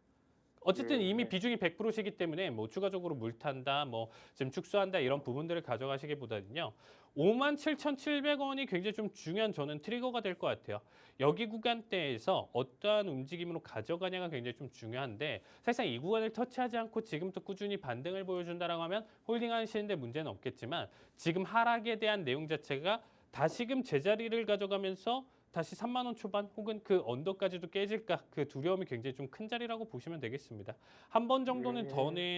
어쨌든 예, 이미 예. 비중이 100%시기 때문에 뭐 추가적으로 물탄다, 뭐 지금 축소한다 이런 부분들을 가져가시기보다는요. 57,700원이 굉장히 좀 중요한 저는 트리거가 될 것 같아요. 여기 구간대에서 어떠한 움직임으로 가져가냐가 굉장히 좀 중요한데 사실상 이 구간을 터치하지 않고 지금부터 꾸준히 반등을 보여준다라고 하면 홀딩 하시는데 문제는 없겠지만 지금 하락에 대한 내용 자체가 다시금 제자리를 가져가면서 다시 3만 원 초반 혹은 그 언더까지도 깨질까 그 두려움이 굉장히 좀 큰 자리라고 보시면 되겠습니다. 한 번 정도는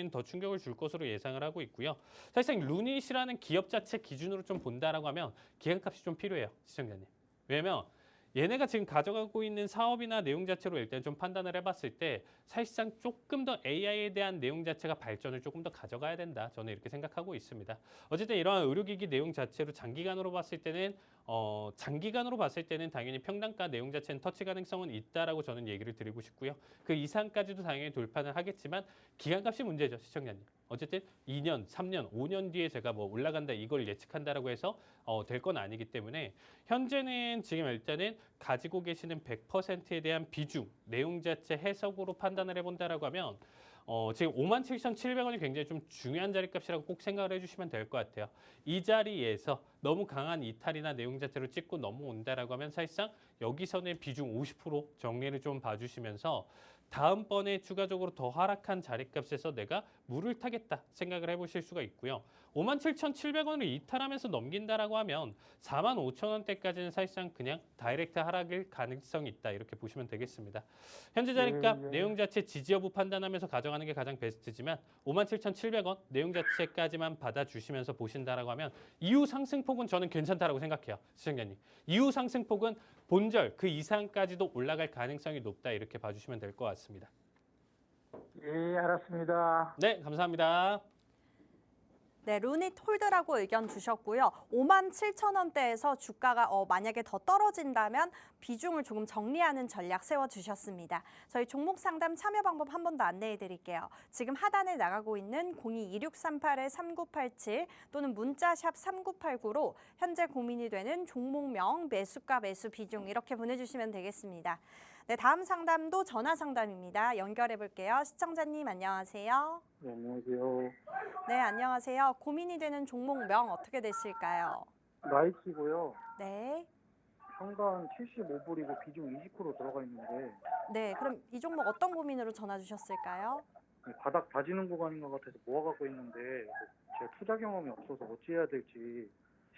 더 충격을 줄 것으로 예상을 하고 있고요. 사실상 루닛이라는 기업 자체 기준으로 좀 본다라고 하면 기간값이 좀 필요해요, 시청자님. 왜냐면 얘네가 지금 가져가고 있는 사업이나 내용 자체로 일단 좀 판단을 해봤을 때 사실상 조금 더 AI에 대한 내용 자체가 발전을 조금 더 가져가야 된다. 저는 이렇게 생각하고 있습니다. 어쨌든 이러한 의료기기 내용 자체로 장기간으로 봤을 때는 당연히 평단가 내용 자체는 터치 가능성은 있다라고 저는 얘기를 드리고 싶고요. 그 이상까지도 당연히 돌파는 하겠지만 기간값이 문제죠, 시청자님. 어쨌든 2년, 3년, 5년 뒤에 제가 뭐 올라간다 이걸 예측한다라고 해서 될 건 아니기 때문에 현재는 지금 일단은 가지고 계시는 100%에 대한 비중, 내용 자체 해석으로 판단을 해본다라고 하면 지금 57,700원이 굉장히 좀 중요한 자리값이라고 꼭 생각을 해주시면 될 것 같아요. 이 자리에서 너무 강한 이탈이나 내용 자체로 찍고 넘어온다라고 하면 사실상 여기서는 비중 50% 정리를 좀 봐주시면서 다음번에 추가적으로 더 하락한 자리값에서 내가 물을 타겠다 생각을 해보실 수가 있고요. 57,700원을 이탈하면서 넘긴다라고 하면 45,000원대까지는 사실상 그냥 다이렉트 하락일 가능성이 있다 이렇게 보시면 되겠습니다. 현재 자리값 예, 예. 내용 자체 지지 여부 판단하면서 가져가는 게 가장 베스트지만 57,700원 내용 자체까지만 받아주시면서 보신다라고 하면 이후 상승폭은 저는 괜찮다라고 생각해요. 시청자님. 이후 상승폭은 본절 그 이상까지도 올라갈 가능성이 높다 이렇게 봐주시면 될 것 같습니다. 예, 알았습니다. 네, 감사합니다. 네, 루닛 홀드라고 의견 주셨고요. 57,000원대에서 주가가 만약에 더 떨어진다면 비중을 조금 정리하는 전략 세워주셨습니다. 저희 종목 상담 참여 방법 한 번 더 안내해 드릴게요. 지금 하단에 나가고 있는 02-2638-3987 또는 문자샵 3989로 현재 고민이 되는 종목명, 매수가, 매수 비중 이렇게 보내주시면 되겠습니다. 네, 다음 상담도 전화 상담입니다. 연결해 볼게요. 시청자님 안녕하세요. 네, 안녕하세요. 네, 안녕하세요. 고민이 되는 종목명 어떻게 되실까요? 나이키고요. 네. 현관 75불이고 비중 20% 들어가 있는데 네, 그럼 이 종목 어떤 고민으로 전화 주셨을까요? 바닥 다지는 구간인 것 같아서 모아갖고 있는데 제가 투자 경험이 없어서 어찌해야 될지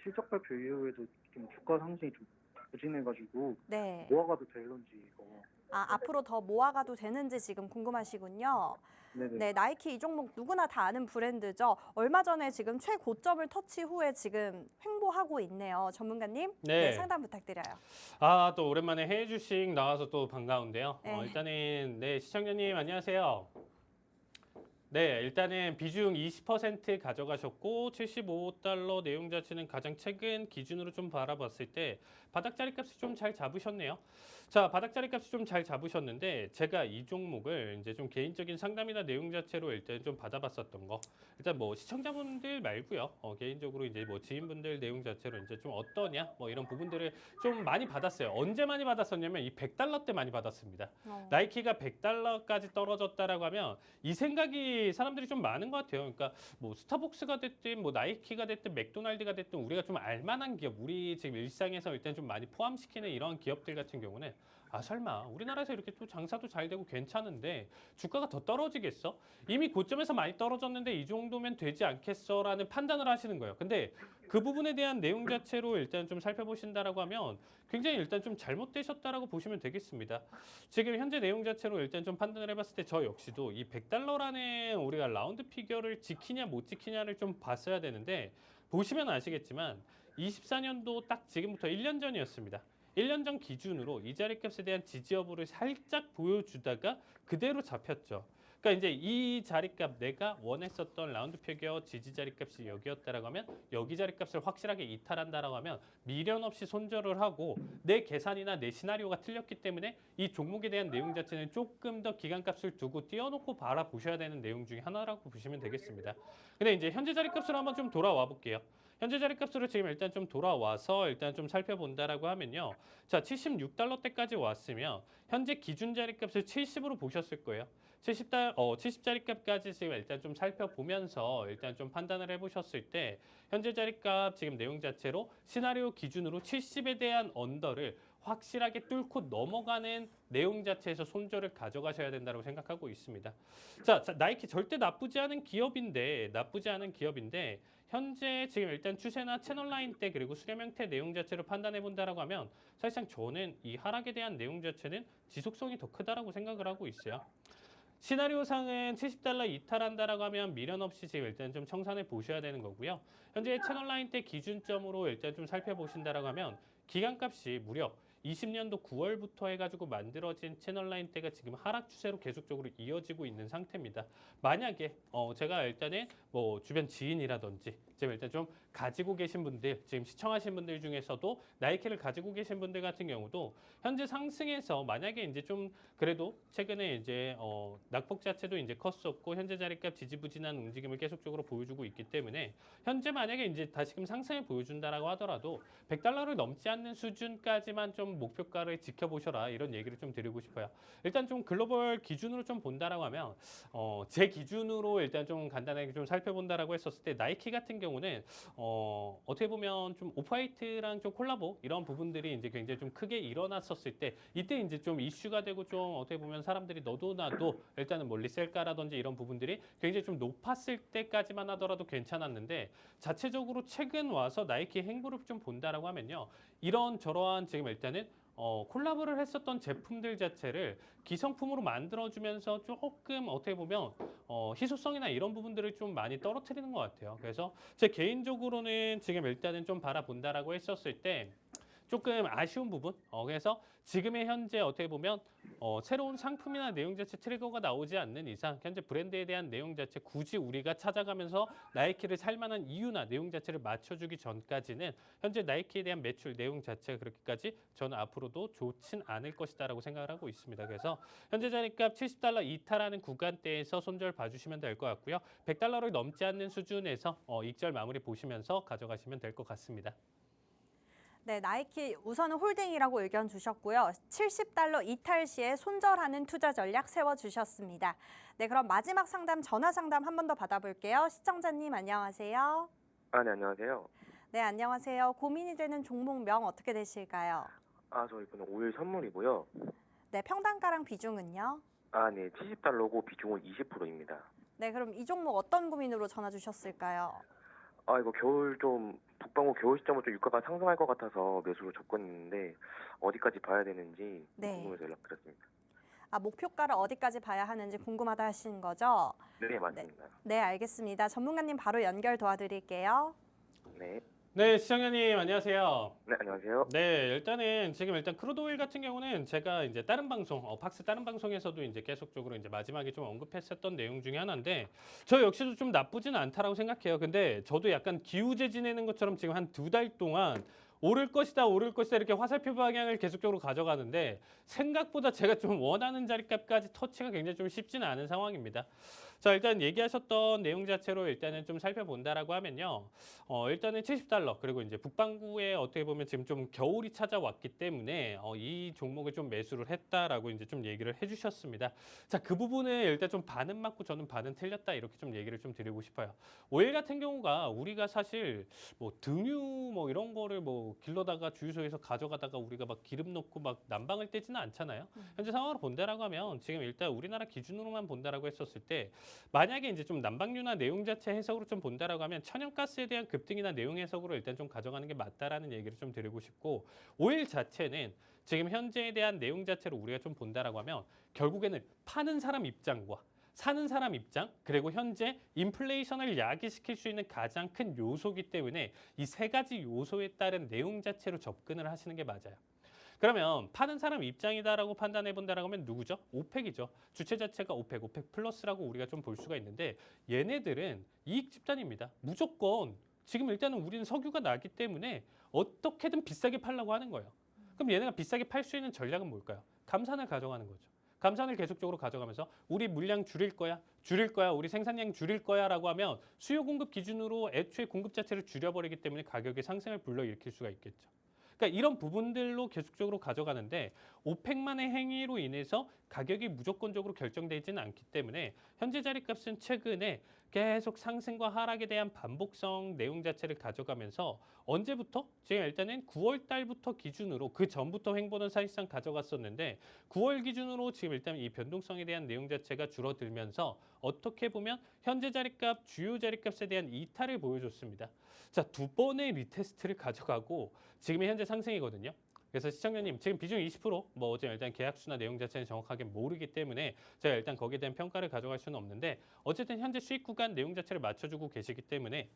실적 발표 이후에도 좀 주가 상승이 좀 부진해가지고 네. 모아가도 될런지 이거. 앞으로 더 모아가도 되는지 지금 궁금하시군요. 네네. 네, 나이키 이 종목 누구나 다 아는 브랜드죠. 얼마 전에 지금 최고점을 터치 후에 지금 횡보하고 있네요. 전문가님, 네. 상담 부탁드려요. 또 오랜만에 해외 주식 나와서 또 반가운데요. 네. 일단은 시청자님 안녕하세요. 네, 일단은 비중 20% 가져가셨고 75달러 내용 자체는 가장 최근 기준으로 좀 바라봤을 때 바닥 자리값이 좀 잘 잡으셨네요. 자, 바닥 자리값이 좀 잘 잡으셨는데 제가 이 종목을 이제 좀 개인적인 상담이나 내용 자체로 일단 좀 받아봤었던 거. 일단 뭐 시청자분들 말고요. 개인적으로 이제 뭐 지인분들 내용 자체로 이제 좀 어떠냐 뭐 이런 부분들을 좀 많이 받았어요. 언제 많이 받았었냐면 이 100달러 때 많이 받았습니다. 나이키가 100달러까지 떨어졌다라고 하면 이 생각이 사람들이 좀 많은 것 같아요. 그러니까 뭐 스타벅스가 됐든 뭐 나이키가 됐든 맥도날드가 됐든 우리가 좀 알만한 기업, 우리 지금 일상에서 일단 좀 많이 포함시키는 이런 기업들 같은 경우는 설마 우리나라에서 이렇게 또 장사도 잘 되고 괜찮은데 주가가 더 떨어지겠어? 이미 고점에서 많이 떨어졌는데 이 정도면 되지 않겠어라는 판단을 하시는 거예요. 근데 그 부분에 대한 내용 자체로 일단 좀 살펴보신다라고 하면 굉장히 일단 좀 잘못되셨다라고 보시면 되겠습니다. 지금 현재 내용 자체로 일단 좀 판단을 해봤을 때 저 역시도 이 100달러라는 우리가 라운드 피겨를 지키냐 못 지키냐를 좀 봤어야 되는데 보시면 아시겠지만 24년도 딱 지금부터 1년 전이었습니다. 1년 전 기준으로 이 자리값에 대한 지지 여부를 살짝 보여주다가 그대로 잡혔죠. 그러니까 이제 이 자리값 내가 원했었던 라운드 피겨 지지 자리값이 여기였다라고 하면 여기 자리값을 확실하게 이탈한다라고 하면 미련 없이 손절을 하고 내 계산이나 내 시나리오가 틀렸기 때문에 이 종목에 대한 내용 자체는 조금 더 기간값을 두고 띄워놓고 바라보셔야 되는 내용 중에 하나라고 보시면 되겠습니다. 근데 이제 현재 자리값으로 한번 좀 돌아와 볼게요. 현재 자리값으로 지금 일단 좀 돌아와서 일단 좀 살펴본다라고 하면요. 자, 76달러대까지 왔으면 현재 기준 자리값을 70으로 보셨을 거예요. 70 자리값까지 지금 일단 좀 살펴보면서 일단 좀 판단을 해보셨을 때 현재 자리값 지금 내용 자체로 시나리오 기준으로 70에 대한 언더를 확실하게 뚫고 넘어가는 내용 자체에서 손절을 가져가셔야 된다고 생각하고 있습니다. 자, 나이키 절대 나쁘지 않은 기업인데 현재 지금 일단 추세나 채널 라인 때 그리고 수렴 형태 내용 자체로 판단해 본다라고 하면 사실상 저는 이 하락에 대한 내용 자체는 지속성이 더 크다라고 생각을 하고 있어요. 시나리오상은 70달러 이탈한다라고 하면 미련 없이 지금 일단 좀 청산해 보셔야 되는 거고요. 현재 채널 라인 때 기준점으로 일단 좀 살펴보신다라고 하면 기간값이 무려 20년도 9월부터 해가지고 만들어진 채널 라인 때가 지금 하락 추세로 계속적으로 이어지고 있는 상태입니다. 만약에 제가 일단은 뭐 주변 지인이라든지 지금 일단 좀 가지고 계신 분들, 지금 시청하신 분들 중에서도 나이키를 가지고 계신 분들 같은 경우도 현재 상승에서 만약에 이제 좀 그래도 최근에 이제 낙폭 자체도 이제 컸었고 현재 자리값 지지부진한 움직임을 계속적으로 보여주고 있기 때문에 현재 만약에 이제 다시금 상승을 보여준다라고 하더라도 100달러를 넘지 않는 수준까지만 좀 목표가를 지켜보셔라 이런 얘기를 좀 드리고 싶어요. 일단 좀 글로벌 기준으로 좀 본다라고 하면 제 기준으로 일단 좀 간단하게 좀 살펴본다라고 했었을 때 나이키 같은 경우는 어떻게 보면 좀 오프화이트랑 좀 콜라보 이런 부분들이 이제 굉장히 좀 크게 일어났었을 때 이때 이제 좀 이슈가 되고 좀 어떻게 보면 사람들이 너도 나도 일단은 뭐 리셀가라든지 이런 부분들이 굉장히 좀 높았을 때까지만 하더라도 괜찮았는데 자체적으로 최근 와서 나이키 행보를 좀 본다라고 하면요. 이런 저러한 지금 일단은 콜라보를 했었던 제품들 자체를 기성품으로 만들어주면서 조금 어떻게 보면 희소성이나 이런 부분들을 좀 많이 떨어뜨리는 것 같아요. 그래서 제 개인적으로는 지금 일단은 좀 바라본다라고 했었을 때 조금 아쉬운 부분. 그래서 지금의 현재 어떻게 보면 새로운 상품이나 내용 자체 트리거가 나오지 않는 이상 현재 브랜드에 대한 내용 자체 굳이 우리가 찾아가면서 나이키를 살 만한 이유나 내용 자체를 맞춰주기 전까지는 현재 나이키에 대한 매출 내용 자체가 그렇게까지 저는 앞으로도 좋진 않을 것이다라고 생각을 하고 있습니다. 그래서 현재 자리값 70달러 이탈하는 구간대에서 손절 봐주시면 될 것 같고요. 100달러를 넘지 않는 수준에서 익절 마무리 보시면서 가져가시면 될 것 같습니다. 네, 나이키 우선은 홀딩이라고 의견 주셨고요. 70달러 이탈 시에 손절하는 투자 전략 세워주셨습니다. 네, 그럼 마지막 상담, 전화 상담 한 번 더 받아볼게요. 시청자님 안녕하세요. 네, 안녕하세요. 네, 안녕하세요. 고민이 되는 종목명 어떻게 되실까요? 저 이번에 오일 선물이고요. 네, 평단가랑 비중은요? 네, 70달러고 비중은 20%입니다. 네, 그럼 이 종목 어떤 고민으로 전화 주셨을까요? 이거 북방구 겨울 시점으로 좀 유가가 상승할 것 같아서 매수로 접근했는데 어디까지 봐야 되는지 네. 궁금해서 연락드렸습니다. 목표가를 어디까지 봐야 하는지 궁금하다 하신 거죠? 네, 맞습니다. 네, 알겠습니다. 전문가님 바로 연결 도와드릴게요. 네, 네, 시청자님 안녕하세요. 네, 안녕하세요. 네, 일단은 지금 일단 크루드오일 같은 경우는 제가 이제 다른 방송, 팍스 다른 방송에서도 이제 계속적으로 이제 마지막에 좀 언급했었던 내용 중에 하나인데 저 역시도 좀 나쁘진 않다라고 생각해요. 근데 저도 약간 기우제 지내는 것처럼 지금 한 2달 동안 오를 것이다 이렇게 화살표 방향을 계속적으로 가져가는데 생각보다 제가 좀 원하는 자리값까지 터치가 굉장히 좀 쉽지는 않은 상황입니다. 자, 일단 얘기하셨던 내용 자체로 일단은 좀 살펴본다라고 하면요. 일단은 70달러 그리고 이제 북반구에 어떻게 보면 지금 좀 겨울이 찾아왔기 때문에 이 종목을 좀 매수를 했다라고 이제 좀 얘기를 해주셨습니다. 자, 그 부분을 일단 좀 반은 맞고 저는 반은 틀렸다 이렇게 좀 얘기를 좀 드리고 싶어요. 오일 같은 경우가 우리가 사실 뭐 등유 뭐 이런 거를 뭐 길러다가 주유소에서 가져가다가 우리가 막 기름 넣고 막 난방을 떼지는 않잖아요. 현재 상황으로 본다라고 하면 지금 일단 우리나라 기준으로만 본다라고 했었을 때 만약에 이제 좀 난방류나 내용 자체 해석으로 좀 본다라고 하면 천연가스에 대한 급등이나 내용 해석으로 일단 좀 가져가는 게 맞다라는 얘기를 좀 드리고 싶고 오일 자체는 지금 현재에 대한 내용 자체로 우리가 좀 본다라고 하면 결국에는 파는 사람 입장과 사는 사람 입장 그리고 현재 인플레이션을 야기시킬 수 있는 가장 큰 요소이기 때문에 이 세 가지 요소에 따른 내용 자체로 접근을 하시는 게 맞아요. 그러면 파는 사람 입장이다라고 판단해 본다라고 하면 누구죠? 오펙이죠. 주체 자체가 오펙 플러스라고 우리가 좀 볼 수가 있는데 얘네들은 이익 집단입니다. 무조건 지금 일단은 우리는 석유가 나기 때문에 어떻게든 비싸게 팔려고 하는 거예요. 그럼 얘네가 비싸게 팔 수 있는 전략은 뭘까요? 감산을 가져가는 거죠. 감산을 계속적으로 가져가면서 우리 물량 줄일 거야, 우리 생산량 줄일 거야라고 하면 수요 공급 기준으로 애초에 공급 자체를 줄여버리기 때문에 가격의 상승을 불러일으킬 수가 있겠죠. 그러니까 이런 부분들로 계속적으로 가져가는데 오펙만의 행위로 인해서 가격이 무조건적으로 결정되지는 않기 때문에 현재 자리값은 최근에 계속 상승과 하락에 대한 반복성 내용 자체를 가져가면서 언제부터? 지금 일단은 9월 달부터 기준으로 그 전부터 횡보는 사실상 가져갔었는데 9월 기준으로 지금 일단 이 변동성에 대한 내용 자체가 줄어들면서 어떻게 보면 현재 자리값, 주요 자리값에 대한 이탈을 보여줬습니다. 자, 두 번의 리테스트를 가져가고 지금의 현재 상승이거든요. 그래서 시청자님 지금 비중 20% 뭐 지금 일단 계약수나 내용 자체는 정확하게 모르기 때문에 제가 일단 거기에 대한 평가를 가져갈 수는 없는데 어쨌든 현재 수익 구간 내용 자체를 맞춰주고 계시기 때문에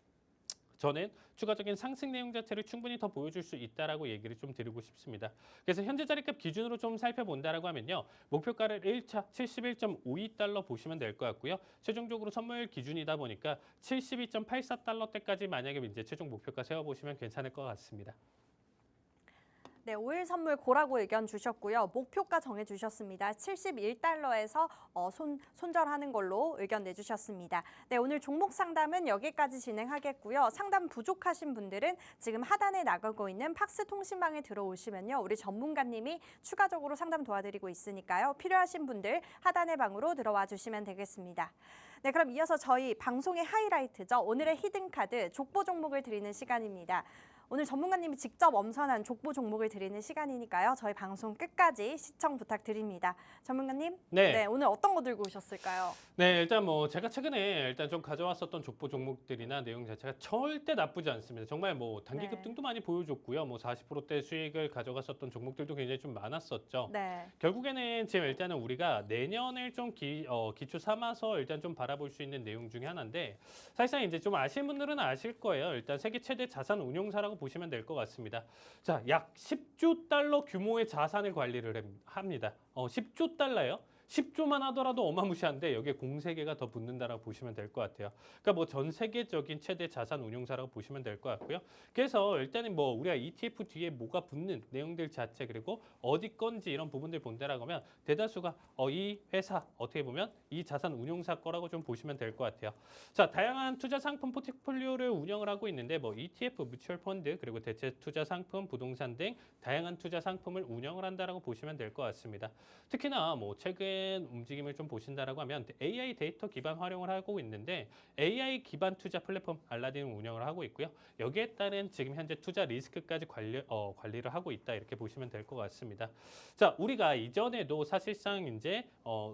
저는 추가적인 상승 내용 자체를 충분히 더 보여줄 수 있다라고 얘기를 좀 드리고 싶습니다. 그래서 현재 자리값 기준으로 좀 살펴본다라고 하면요. 목표가를 1차 71.52달러 보시면 될 것 같고요. 최종적으로 선물 기준이다 보니까 72.84달러대까지 만약에 이제 최종 목표가 세워보시면 괜찮을 것 같습니다. 네, 5일 선물 고라고 의견 주셨고요. 목표가 정해주셨습니다. 71달러에서 손절하는 걸로 의견 내주셨습니다. 네, 오늘 종목 상담은 여기까지 진행하겠고요. 상담 부족하신 분들은 지금 하단에 나가고 있는 팍스 통신방에 들어오시면요. 우리 전문가님이 추가적으로 상담 도와드리고 있으니까요. 필요하신 분들 하단의 방으로 들어와 주시면 되겠습니다. 네, 그럼 이어서 저희 방송의 하이라이트죠. 오늘의 히든카드 족보 종목을 드리는 시간입니다. 오늘 전문가님이 직접 엄선한 족보 종목을 드리는 시간이니까요. 저희 방송 끝까지 시청 부탁드립니다. 전문가님, 네. 오늘 어떤 거 들고 오셨을까요? 네, 일단 뭐 제가 최근에 일단 좀 가져왔었던 족보 종목들이나 내용 자체가 절대 나쁘지 않습니다. 정말 뭐 단기 네. 급등도 많이 보여줬고요. 뭐 40%대 수익을 가져갔었던 종목들도 굉장히 좀 많았었죠. 네. 결국에는 지금 일단은 우리가 내년을 좀 기초 삼아서 일단 좀 바라볼 수 있는 내용 중에 하나인데 사실상 이제 좀 아시는 분들은 아실 거예요. 일단 세계 최대 자산 운용사라고 보시면 될 것 같습니다. 자, 약 10조 달러 규모의 자산을 관리를 합니다. 10조 달러요? 10조만 하더라도 어마무시한데 여기에 공세계가 더 붙는다라고 보시면 될 것 같아요. 그러니까 뭐 전 세계적인 최대 자산 운용사라고 보시면 될 것 같고요. 그래서 일단은 뭐 우리가 ETF 뒤에 뭐가 붙는 내용들 자체 그리고 어디 건지 이런 부분들 본다라고 하면 대다수가 이 회사 어떻게 보면 이 자산 운용사 거라고 좀 보시면 될 것 같아요. 자, 다양한 투자 상품 포트폴리오를 운영을 하고 있는데 뭐 ETF, 뮤추얼 펀드 그리고 대체 투자 상품, 부동산 등 다양한 투자 상품을 운영을 한다라고 보시면 될 것 같습니다. 특히나 뭐 최근 움직임을 좀 보신다라고 하면 AI 데이터 기반 활용을 하고 있는데 AI 기반 투자 플랫폼 알라딘을 운영을 하고 있고요. 여기에 따른 지금 현재 투자 리스크까지 관리를 하고 있다 이렇게 보시면 될 것 같습니다. 자, 우리가 이전에도 사실상 이제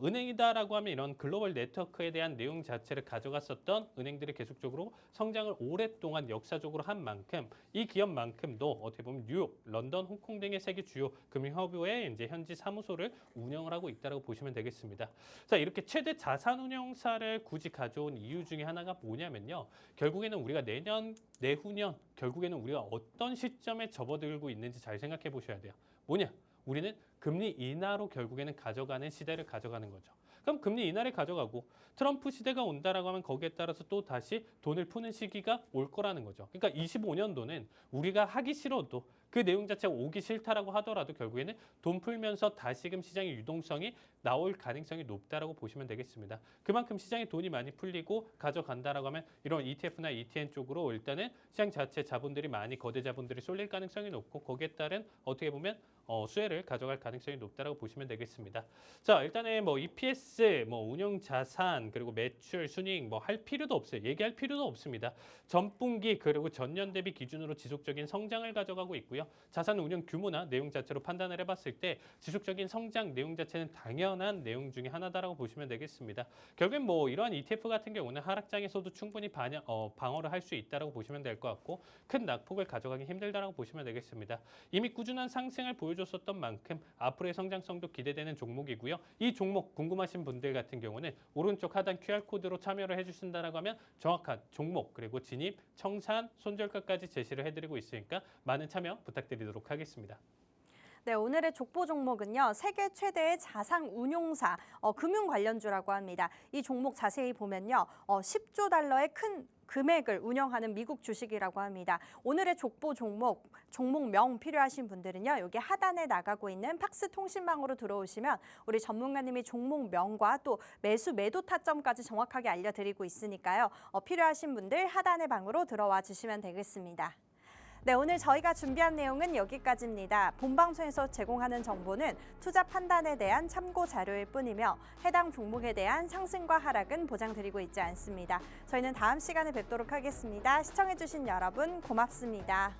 은행이다라고 하면 이런 글로벌 네트워크에 대한 내용 자체를 가져갔었던 은행들이 계속적으로 성장을 오랫동안 역사적으로 한 만큼 이 기업만큼도 어떻게 보면 뉴욕, 런던, 홍콩 등의 세계 주요 금융허브에 이제 현지 사무소를 운영을 하고 있다라고 보시면 되겠습니다. 자, 이렇게 최대 자산 운용사를 굳이 가져온 이유 중에 하나가 뭐냐면요. 결국에는 우리가 내년, 내후년 결국에는 우리가 어떤 시점에 접어들고 있는지 잘 생각해 보셔야 돼요. 뭐냐? 우리는 금리 인하로 결국에는 가져가는 시대를 가져가는 거죠. 그럼 금리 인하를 가져가고 트럼프 시대가 온다라고 하면 거기에 따라서 또 다시 돈을 푸는 시기가 올 거라는 거죠. 그러니까 25년도는 우리가 하기 싫어도 그 내용 자체가 오기 싫다라고 하더라도 결국에는 돈 풀면서 다시금 시장의 유동성이 나올 가능성이 높다라고 보시면 되겠습니다. 그만큼 시장에 돈이 많이 풀리고 가져간다라고 하면 이런 ETF나 ETN 쪽으로 일단은 시장 자체 자본들이 많이 거대 자본들이 쏠릴 가능성이 높고 거기에 따른 어떻게 보면 수혜를 가져갈 가능성이 높다라고 보시면 되겠습니다. 자, 일단은 뭐 EPS, 뭐 운용 자산, 그리고 매출, 순이익 뭐 할 필요도 없어요. 얘기할 필요도 없습니다. 전분기 그리고 전년 대비 기준으로 지속적인 성장을 가져가고 있고요. 자산 운용 규모나 내용 자체로 판단을 해봤을 때 지속적인 성장 내용 자체는 당연한 내용 중에 하나다라고 보시면 되겠습니다. 결국엔 뭐 이러한 ETF 같은 경우는 하락장에서도 충분히 방어를 할 수 있다라고 보시면 될 것 같고 큰 낙폭을 가져가기 힘들다라고 보시면 되겠습니다. 이미 꾸준한 상승을 보여줬었던 만큼 앞으로의 성장성도 기대되는 종목이고요. 이 종목 궁금하신 분들 같은 경우는 오른쪽 하단 QR코드로 참여를 해주신다라고 하면 정확한 종목 그리고 진입, 청산, 손절가까지 제시를 해드리고 있으니까 많은 참여 부탁드리도록 하겠습니다. 네, 오늘의 족보 종목은요. 세계 최대의 자산 운용사, 금융 관련주라고 합니다. 이 종목 자세히 보면요. 10조 달러의 큰 금액을 운영하는 미국 주식이라고 합니다. 오늘의 족보 종목명 필요하신 분들은요. 여기 하단에 나가고 있는 팍스 통신망으로 들어오시면 우리 전문가님이 종목명과 또 매수 매도 타점까지 정확하게 알려드리고 있으니까요. 필요하신 분들 하단의 방으로 들어와 주시면 되겠습니다. 네, 오늘 저희가 준비한 내용은 여기까지입니다. 본 방송에서 제공하는 정보는 투자 판단에 대한 참고 자료일 뿐이며 해당 종목에 대한 상승과 하락은 보장드리고 있지 않습니다. 저희는 다음 시간에 뵙도록 하겠습니다. 시청해주신 여러분 고맙습니다.